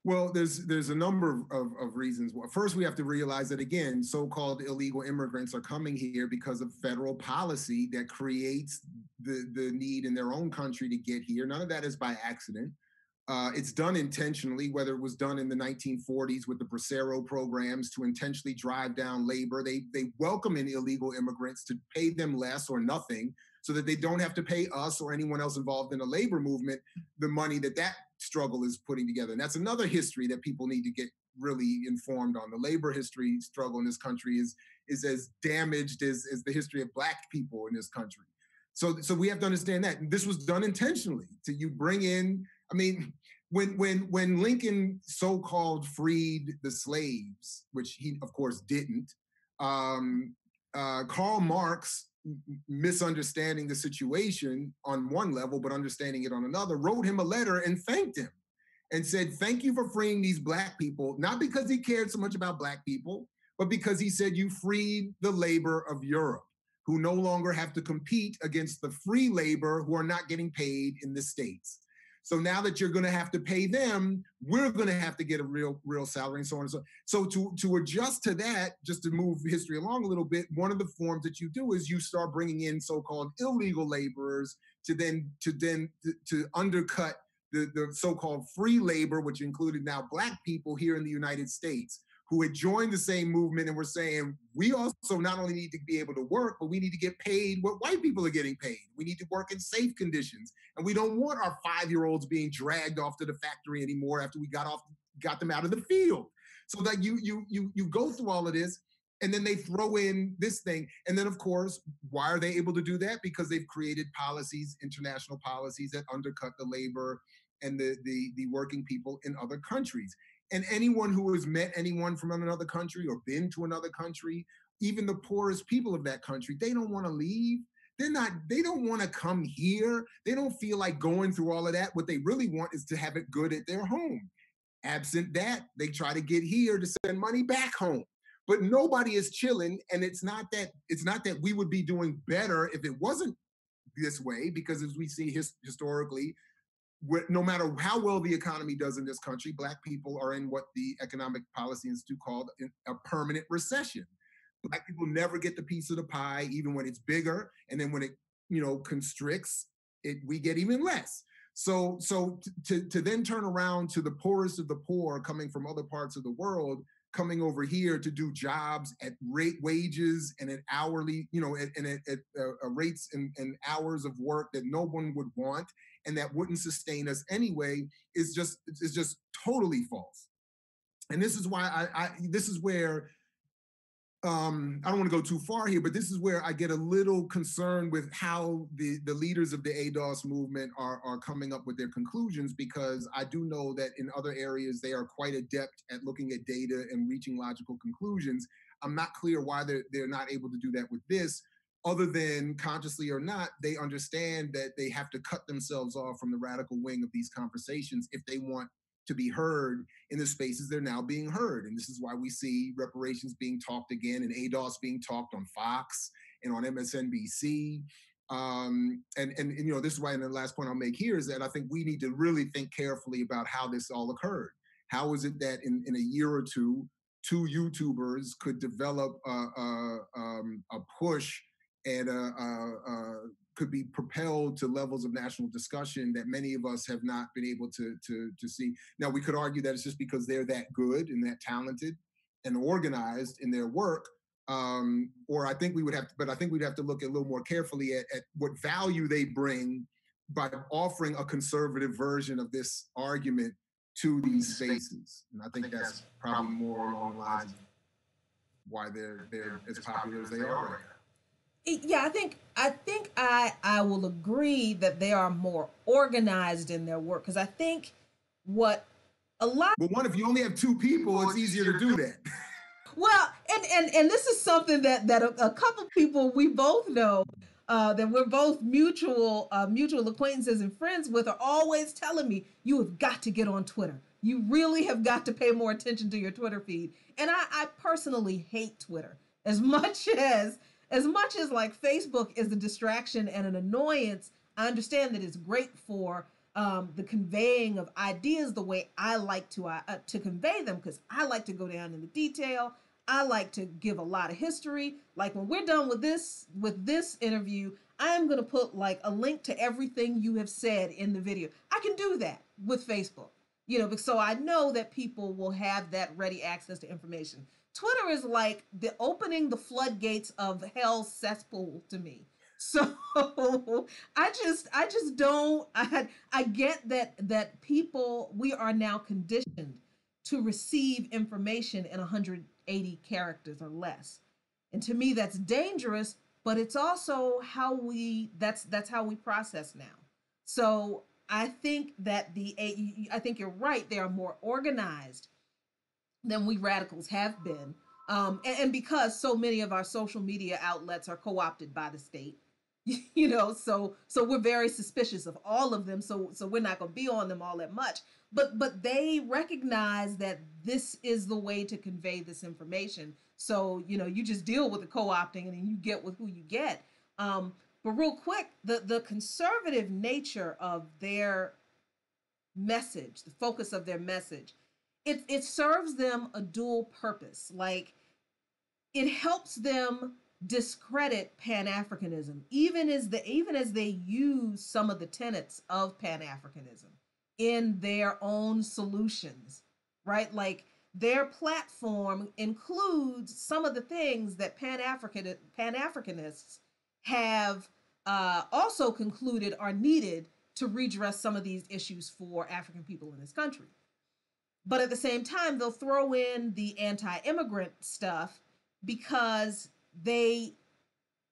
Well, there's a number of reasons. First, we have to realize that, again, so-called illegal immigrants are coming here because of federal policy that creates the need in their own country to get here. None of that is by accident. It's done intentionally, whether it was done in the 1940s with the Bracero programs to intentionally drive down labor. They welcome in illegal immigrants to pay them less or nothing so that they don't have to pay us or anyone else involved in the labor movement the money that struggle is putting together. And that's another history that people need to get really informed on. The labor history struggle in this country is as damaged as the history of Black people in this country. So we have to understand that. And this was done intentionally to bring in, I mean, when Lincoln so-called freed the slaves, which he of course didn't, Karl Marx, misunderstanding the situation on one level, but understanding it on another, wrote him a letter and thanked him and said, thank you for freeing these Black people, not because he cared so much about Black people, but because he said you freed the labor of Europe, who no longer have to compete against the free labor who are not getting paid in the States. So now that you're going to have to pay them, we're going to have to get a real salary and so on and so on. So to adjust to that, just to move history along a little bit, one of the forms that you do is you start bringing in so-called illegal laborers to undercut the so-called free labor, which included now Black people here in the United States, who had joined the same movement and were saying, we also not only need to be able to work, but we need to get paid what white people are getting paid. We need to work in safe conditions. And we don't want our 5-year-olds being dragged off to the factory anymore after we got them out of the field. So that you go through all of this, and then they throw in this thing. And then, of course, why are they able to do that? Because they've created policies, international policies that undercut the labor and the working people in other countries. And anyone who has met anyone from another country or been to another country, even the poorest people of that country, they don't want to leave. They don't want to come here. They don't feel like going through all of that. What they really want is to have it good at their home. Absent that, they try to get here to send money back home. But nobody is chilling. And it's not that we would be doing better if it wasn't this way, because as we see historically, no matter how well the economy does in this country, Black people are in what the Economic Policy Institute called a permanent recession. Black people never get the piece of the pie, even when it's bigger. And then when it, constricts, we get even less. To then turn around to the poorest of the poor coming from other parts of the world, coming over here to do jobs at wages and at hourly, at rates and hours of work that no one would want and that wouldn't sustain us anyway, is just totally false. And this is why this is where I don't want to go too far here, but this is where I get a little concerned with how the leaders of the ADOS movement are coming up with their conclusions, because I do know that in other areas they are quite adept at looking at data and reaching logical conclusions. I'm not clear why they're not able to do that with this, other than, consciously or not, they understand that they have to cut themselves off from the radical wing of these conversations if they want to be heard in the spaces they're now being heard. And this is why we see reparations being talked again and ADOS being talked on Fox and on MSNBC. This is why, and the last point I'll make here is that I think we need to really think carefully about how this all occurred. How is it that in a year or two YouTubers could develop a push and could be propelled to levels of national discussion that many of us have not been able to see. Now, we could argue that it's just because they're that good and that talented and organized in their work, or I think we'd have to look a little more carefully at what value they bring by offering a conservative version of this argument to these spaces. And I think that's probably more along the lines of why they're as popular as they are right now. Yeah, I think I will agree that they are more organized in their work, because I think what a lot. Well, if you only have two people, it's easier to do that. Well, and this is something that a couple people we both know that we're both mutual acquaintances and friends with are always telling me, you have got to get on Twitter. You really have got to pay more attention to your Twitter feed. And I personally hate Twitter as much as like Facebook is a distraction and an annoyance. I understand that it's great for the conveying of ideas the way I like to convey them, because I like to go down in the detail. I like to give a lot of history. Like when we're done with this interview, I am going to put like a link to everything you have said in the video. I can do that with Facebook, so I know that people will have that ready access to information. Twitter is like opening the floodgates of hell's cesspool to me. So I just don't. I get that people, we are now conditioned to receive information in 180 characters or less, and to me that's dangerous. But it's also that's how we process now. So I think that I think you're right. They are more organized than we radicals have been. And because so many of our social media outlets are co-opted by the state, so we're very suspicious of all of them. So we're not going to be on them all that much. But they recognize that this is the way to convey this information. So, you just deal with the co-opting and then you get with who you get. But real quick, the conservative nature of their message, the focus of their message, it serves them a dual purpose. Like, it helps them discredit Pan-Africanism, even as they use some of the tenets of Pan-Africanism in their own solutions, right? Like, their platform includes some of the things that Pan-Africanists have also concluded are needed to redress some of these issues for African people in this country. But at the same time, they'll throw in the anti-immigrant stuff because they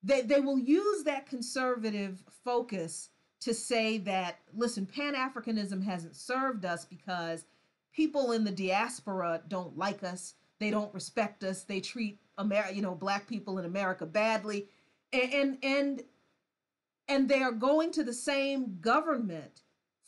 will use that conservative focus to say that, listen, Pan-Africanism hasn't served us because people in the diaspora don't like us. They don't respect us. They treat Black people in America badly. And they are going to the same government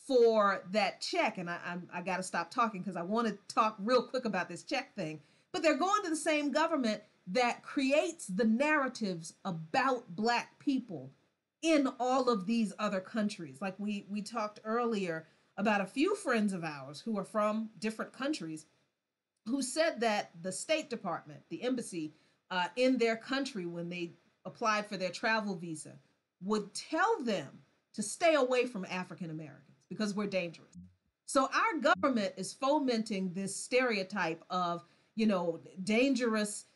for that check. And I got to stop talking because I want to talk real quick about this check thing. But they're going to the same government that creates the narratives about Black people in all of these other countries. Like we talked earlier about a few friends of ours who are from different countries who said that the State Department, the embassy in their country, when they applied for their travel visa, would tell them to stay away from African Americans because we're dangerous. So our government is fomenting this stereotype of, dangerous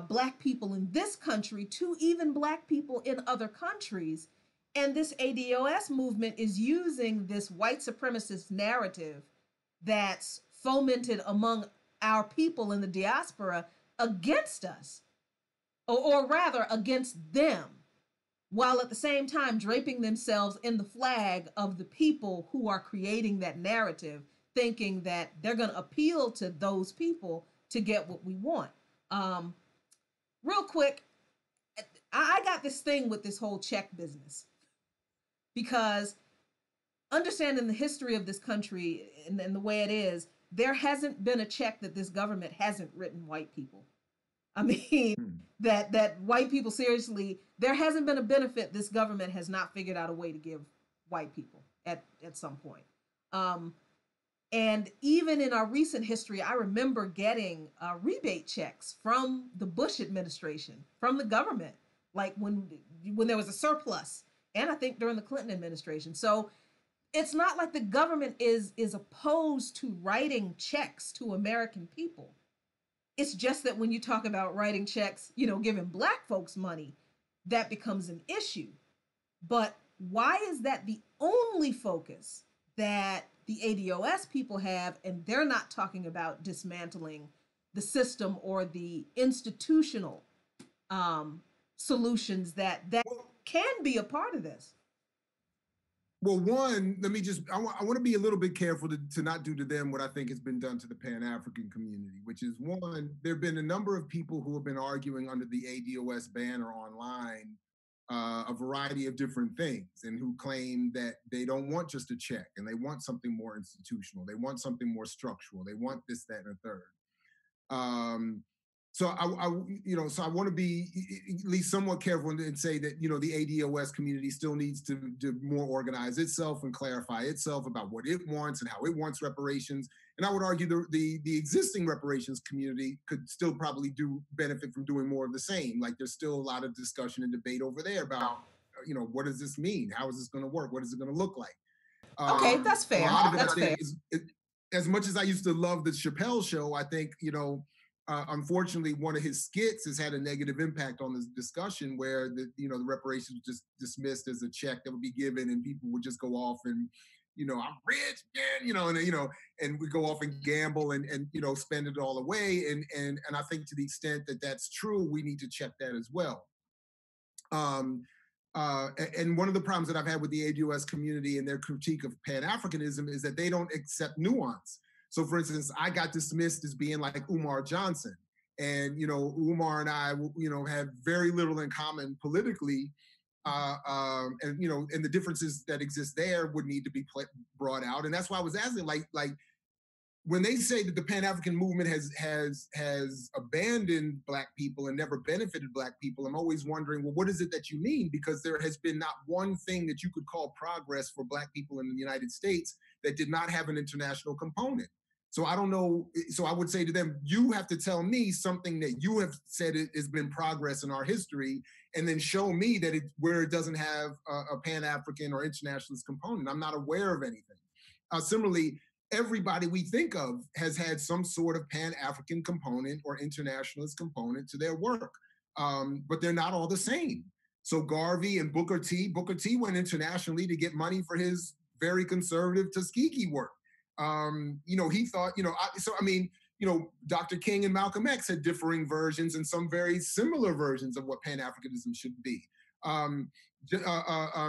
black people in this country to even black people in other countries. And this ADOS movement is using this white supremacist narrative that's fomented among our people in the diaspora against us, or rather against them, while at the same time draping themselves in the flag of the people who are creating that narrative, thinking that they're going to appeal to those people to get what we want. Real quick, I got this thing with this whole check business because understanding the history of this country and the way it is, there hasn't been a check that this government hasn't written white people. I mean, that white people, seriously, there hasn't been a benefit this government has not figured out a way to give white people at some point. And even in our recent history, I remember getting rebate checks from the Bush administration, from the government, like when there was a surplus, and I think during the Clinton administration. So it's not like the government is opposed to writing checks to American people. It's just that when you talk about writing checks, giving black folks money, that becomes an issue. But why is that the only focus that the ADOS people have, and they're not talking about dismantling the system or the institutional solutions that can be a part of this? Well, one, let me just, I want to be a little bit careful to not do to them what I think has been done to the Pan-African community, which is one, there have been a number of people who have been arguing under the ADOS banner online a variety of different things, and who claim that they don't want just a check and they want something more institutional. They want something more structural. They want this, that, and a third. So I want to be at least somewhat careful and say that, the ADOS community still needs to more organize itself and clarify itself about what it wants and how it wants reparations. And I would argue the existing reparations community could still probably benefit from doing more of the same. Like there's still a lot of discussion and debate over there about, what does this mean? How is this going to work? What is it going to look like? Okay, that's fair. That's fair. As much as I used to love the Chappelle Show, I think, unfortunately, one of his skits has had a negative impact on this discussion where the reparations were just dismissed as a check that would be given, and people would just go off and, I'm rich, man, and we go off and gamble and spend it all away. And I think to the extent that that's true, we need to check that as well. And one of the problems that I've had with the ADOS community and their critique of Pan-Africanism is that they don't accept nuance. So for instance, I got dismissed as being like Umar Johnson. And, Umar and I, have very little in common politically. And the differences that exist there would need to be brought out. And that's why I was asking, like when they say that the Pan-African movement has abandoned Black people and never benefited Black people, I'm always wondering, well, what is it that you mean? Because there has been not one thing that you could call progress for Black people in the United States that did not have an international component. So I don't know. So I would say to them, you have to tell me something that you have said has been progress in our history, and then show me that where it doesn't have a Pan-African or internationalist component. I'm not aware of anything. Similarly, everybody we think of has had some sort of Pan-African component or internationalist component to their work, but they're not all the same. So Garvey and Booker T went internationally to get money for his very conservative Tuskegee work. He thought, Dr. King and Malcolm X had differing versions and some very similar versions of what Pan-Africanism should be.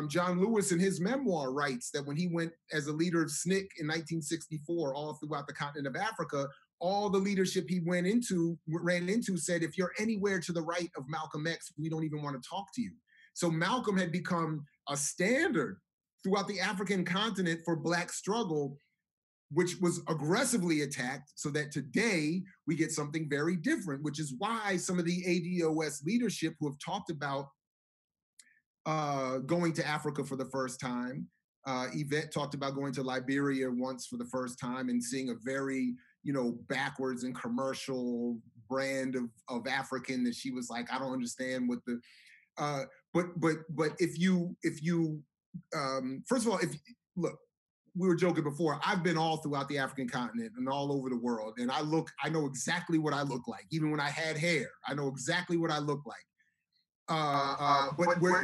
John Lewis in his memoir writes that when he went as a leader of SNCC in 1964 all throughout the continent of Africa, all the leadership he ran into said, if you're anywhere to the right of Malcolm X, we don't even want to talk to you. So Malcolm had become a standard throughout the African continent for Black struggle, which was aggressively attacked, so that today we get something very different, which is why some of the ADOS leadership who have talked about going to Africa for the first time. Yvette talked about going to Liberia once for the first time and seeing a very, backwards and commercial brand of African that she was like, I don't understand what the, but if you, first of all, look, we were joking before, I've been all throughout the African continent and all over the world. And I know exactly what I look like. Even when I had hair, I know exactly what I look like.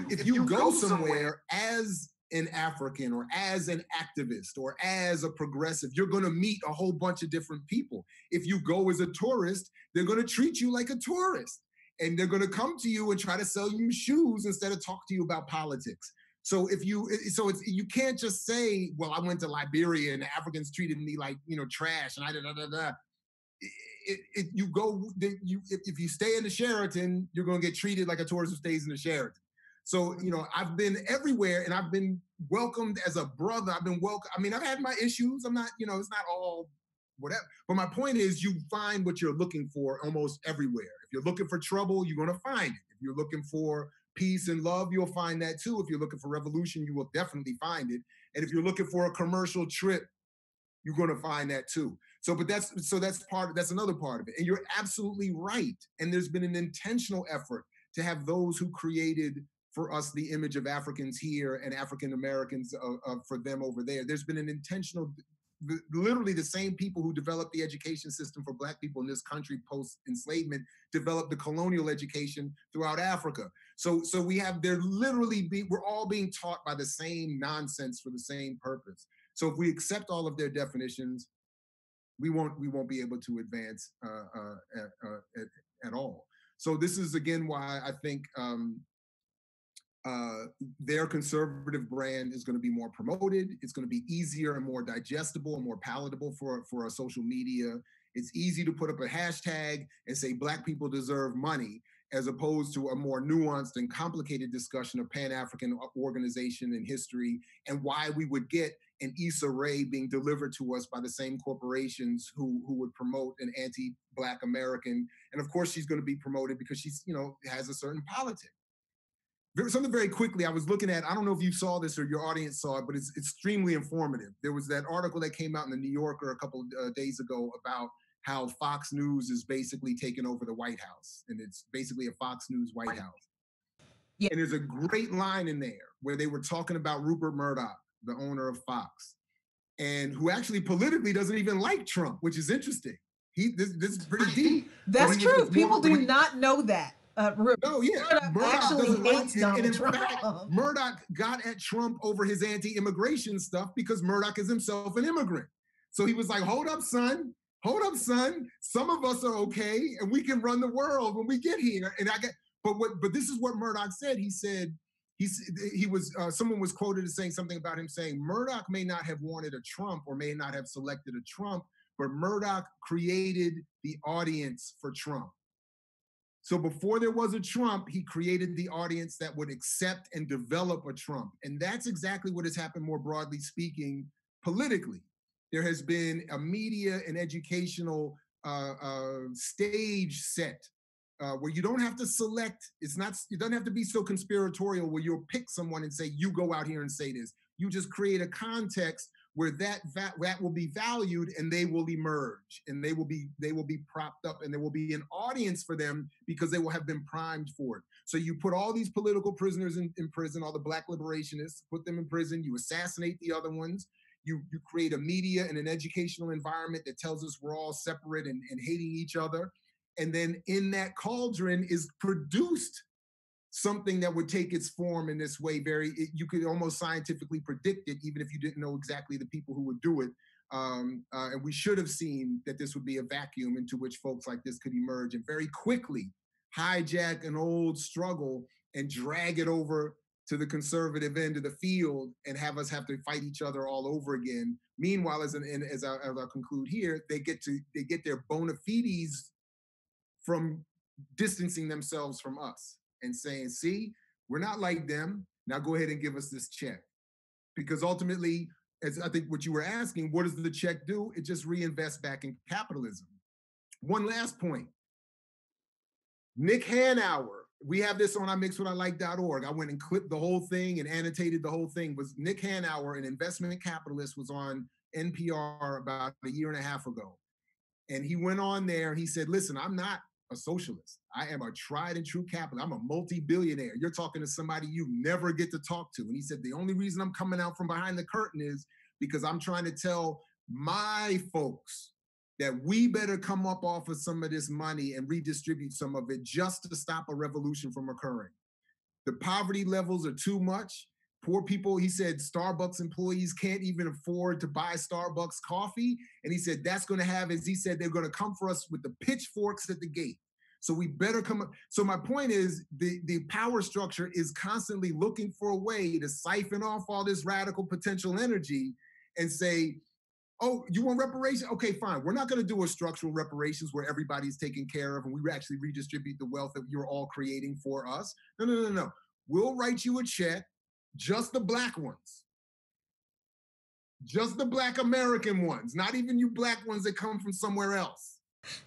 If you go somewhere as an African or as an activist or as a progressive, you're going to meet a whole bunch of different people. If you go as a tourist, they're going to treat you like a tourist, and they're going to come to you and try to sell you shoes instead of talk to you about politics. So you can't just say, well, I went to Liberia and the Africans treated me like, trash, and I da. If you stay in the Sheraton, you're going to get treated like a tourist who stays in the Sheraton. So, I've been everywhere and I've been welcomed as a brother. I've been welcome. I mean, I've had my issues. I'm not, it's not all whatever. But my point is, you find what you're looking for almost everywhere. If you're looking for trouble, you're going to find it. If you're looking for peace and love, you'll find that too. If you're looking for revolution, you will definitely find it. And if you're looking for a commercial trip, you're going to find that too. That's another part of it. And you're absolutely right. And there's been an intentional effort to have those who created for us the image of Africans here and African Americans for them over there. There's been an intentional, literally the same people who developed the education system for Black people in this country post-enslavement developed the colonial education throughout Africa. So we're all being taught by the same nonsense for the same purpose. So if we accept all of their definitions, we won't be able to advance at all. So this is again why I think their conservative brand is going to be more promoted. It's going to be easier and more digestible and more palatable for our social media. It's easy to put up a hashtag and say Black people deserve money, as opposed to a more nuanced and complicated discussion of Pan-African organization and history and why we would get an Issa Rae being delivered to us by the same corporations who would promote an anti-Black American. And of course, she's going to be promoted because she's, has a certain politic. Something very quickly, I was looking at, I don't know if you saw this or your audience saw it, but it's extremely informative. There was that article that came out in the New Yorker a couple of days ago about how Fox News is basically taking over the White House. And it's basically a Fox News White House. Yeah. And there's a great line in there where they were talking about Rupert Murdoch, the owner of Fox, and who actually politically doesn't even like Trump, which is interesting. This is pretty deep. That's true. People do not know that. No, yeah. Murdoch actually hates Donald and in Trump. fact, Murdoch got at Trump over his anti-immigration stuff because Murdoch is himself an immigrant. So he was like, hold up, son. Some of us are okay, and we can run the world when we get here. And but this is what Murdoch said. He said, someone was quoted as saying something about him saying, Murdoch may not have wanted a Trump or may not have selected a Trump, but Murdoch created the audience for Trump. So before there was a Trump, he created the audience that would accept and develop a Trump. And that's exactly what has happened, more broadly speaking, politically. There has been a media and educational stage set where you don't have to select. It doesn't have to be so conspiratorial where you'll pick someone and say, you go out here and say this. You just create a context where that will be valued and they will emerge and they will be propped up and there will be an audience for them because they will have been primed for it. So you put all these political prisoners in prison, all the Black liberationists, put them in prison, you assassinate the other ones, you create a media and an educational environment that tells us we're all separate and hating each other. And then in that cauldron is produced something that would take its form in this way. You could almost scientifically predict it, even if you didn't know exactly the people who would do it. And we should have seen that this would be a vacuum into which folks like this could emerge and very quickly hijack an old struggle and drag it over to the conservative end of the field and have us have to fight each other all over again. Meanwhile, as I'll conclude here, they get their bona fides from distancing themselves from us and saying, see, we're not like them. Now go ahead and give us this check. Because ultimately, as I think what you were asking, what does the check do? It just reinvests back in capitalism. One last point. Nick Hanauer, we have this on imixwhatilike.org. I went and clipped the whole thing and annotated the whole thing. Was Nick Hanauer, an investment capitalist, was on NPR about a year and a half ago. And he went on there and he said, listen, I'm not a socialist. I am a tried and true capitalist. I'm a multi-billionaire. You're talking to somebody you never get to talk to. And he said, the only reason I'm coming out from behind the curtain is because I'm trying to tell my folks that we better come up off of some of this money and redistribute some of it just to stop a revolution from occurring. The poverty levels are too much. Poor people, he said, Starbucks employees can't even afford to buy Starbucks coffee. And he said, that's going to have, as he said, they're going to come for us with the pitchforks at the gate. So we better come up. So my point is the power structure is constantly looking for a way to siphon off all this radical potential energy and say, oh, you want reparations? Okay, fine. We're not going to do a structural reparations where everybody's taken care of and we actually redistribute the wealth that you're all creating for us. No. We'll write you a check, just the black ones. Just the black American ones, not even you black ones that come from somewhere else.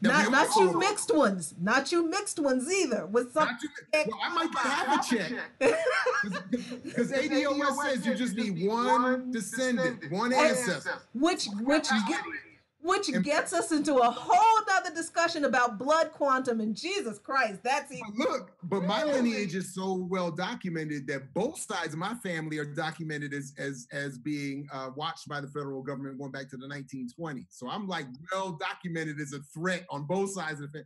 Not you mixed ones. Not you mixed ones either. With some well, I might get half a check. Because ADOS says you just need one descendant, one ancestor. Which gets us into a whole nother discussion about blood quantum and Jesus Christ. That's even. But my lineage is so well documented that both sides of my family are documented as being watched by the federal government going back to the 1920s. So I'm like well documented as a threat on both sides of the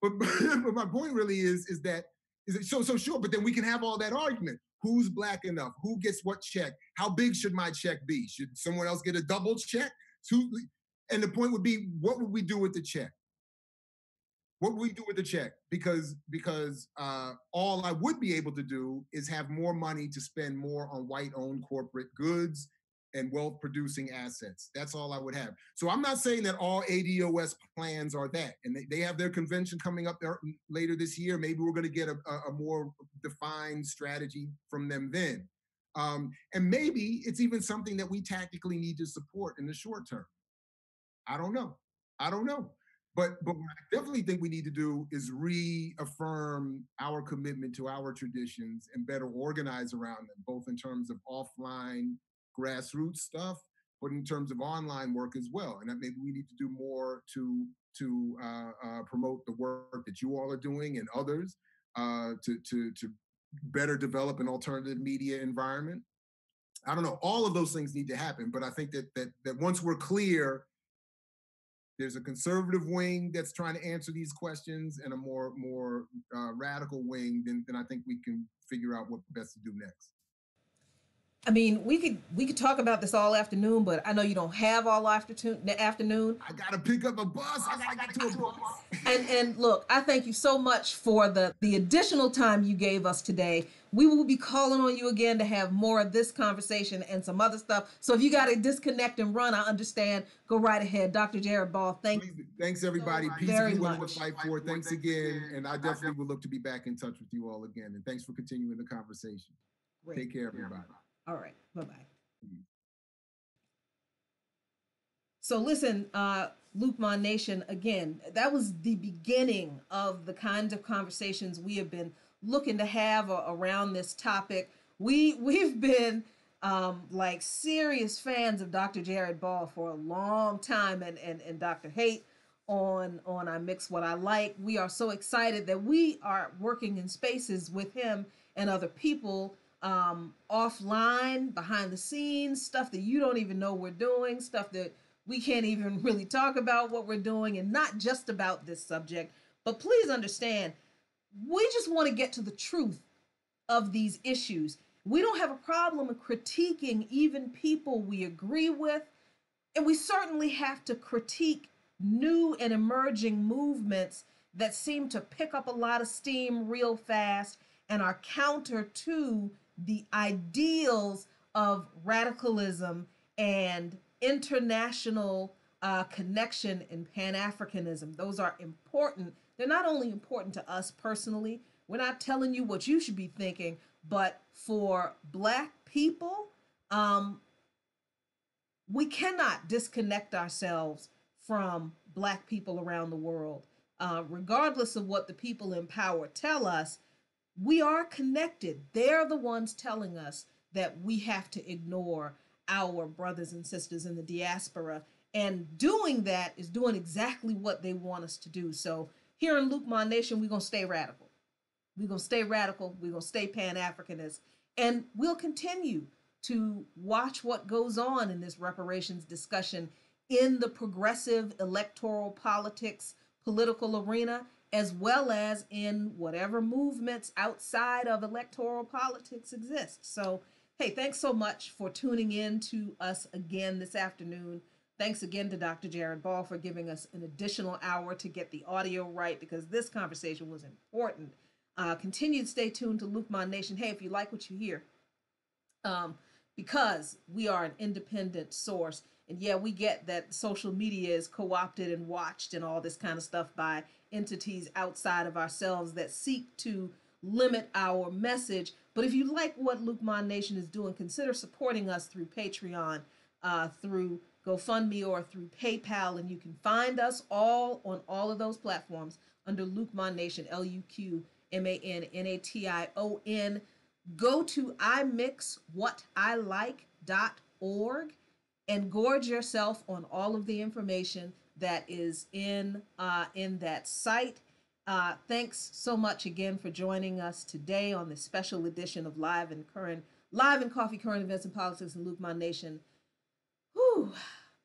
family. But my point really is that so sure. But then we can have all that argument. Who's black enough? Who gets what check? How big should my check be? Should someone else get a double check? And the point would be, what would we do with the check? What would we do with the check? Because all I would be able to do is have more money to spend more on white-owned corporate goods and wealth-producing assets. That's all I would have. So I'm not saying that all ADOS plans are that. And they have their convention coming up there later this year. Maybe we're going to get a more defined strategy from them then. And maybe it's even something that we tactically need to support in the short term. I don't know. But what I definitely think we need to do is reaffirm our commitment to our traditions and better organize around them, both in terms of offline grassroots stuff, but in terms of online work as well. And that maybe we need to do more to promote the work that you all are doing and others to better develop an alternative media environment. I don't know. All of those things need to happen, but I think that once we're clear, there's a conservative wing that's trying to answer these questions and a more radical wing, then I think we can figure out what best to do next. I mean, we could talk about this all afternoon, but I know you don't have all afternoon. I gotta pick up a bus. I gotta get to a bus. And look, I thank you so much for the additional time you gave us today. We will be calling on you again to have more of this conversation and some other stuff. So if you got to disconnect and run, I understand. Go right ahead. Dr. Jared Ball, thanks everybody. Peace if you want to fight for. Thanks again. And I definitely would look to be back in touch with you all again. And thanks for continuing the conversation. Great. Take care, everybody. All right. Bye-bye. So listen, Luqman Nation, again, that was the beginning of the kinds of conversations we have been looking to have around this topic. We've been like serious fans of Dr. Jared Ball for a long time, and Dr. Haight on I Mix What I Like. We are so excited that we are working in spaces with him and other people offline, behind the scenes, stuff that you don't even know we're doing, stuff that we can't even really talk about what we're doing, and not just about this subject. But please understand, we just want to get to the truth of these issues. We don't have a problem with critiquing even people we agree with, and we certainly have to critique new and emerging movements that seem to pick up a lot of steam real fast and are counter to the ideals of radicalism and international connection and Pan-Africanism. Those are important. They're not only important to us personally. We're not telling you what you should be thinking, but for Black people, we cannot disconnect ourselves from Black people around the world. Regardless of what the people in power tell us, we are connected. They're the ones telling us that we have to ignore our brothers and sisters in the diaspora. And doing that is doing exactly what they want us to do. So here in Luqman Nation, we're going to stay radical. We're going to stay radical. We're going to stay Pan-Africanist. And we'll continue to watch what goes on in this reparations discussion in the progressive electoral politics political arena, as well as in whatever movements outside of electoral politics exist. So, hey, thanks so much for tuning in to us again this afternoon. Thanks again to Dr. Jared Ball for giving us an additional hour to get the audio right, because this conversation was important. Continue to stay tuned to Luke Mon Nation. Hey, if you like what you hear, because we are an independent source, and yeah, we get that social media is co-opted and watched and all this kind of stuff by entities outside of ourselves that seek to limit our message. But if you like what Luke Mon Nation is doing, consider supporting us through Patreon, through GoFundMe, or through PayPal. And you can find us all on all of those platforms under Luke Mon Nation, LukeMannation. Go to imixwhatilike.org and gorge yourself on all of the information that is in that site. Thanks so much again for joining us today on this special edition of Live and Coffee, Current Events and Politics in Luke Mon Nation. Whew,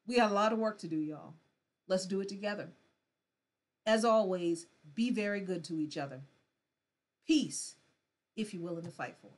we got a lot of work to do, y'all. Let's do it together. As always, be very good to each other. Peace, if you're willing to fight for it.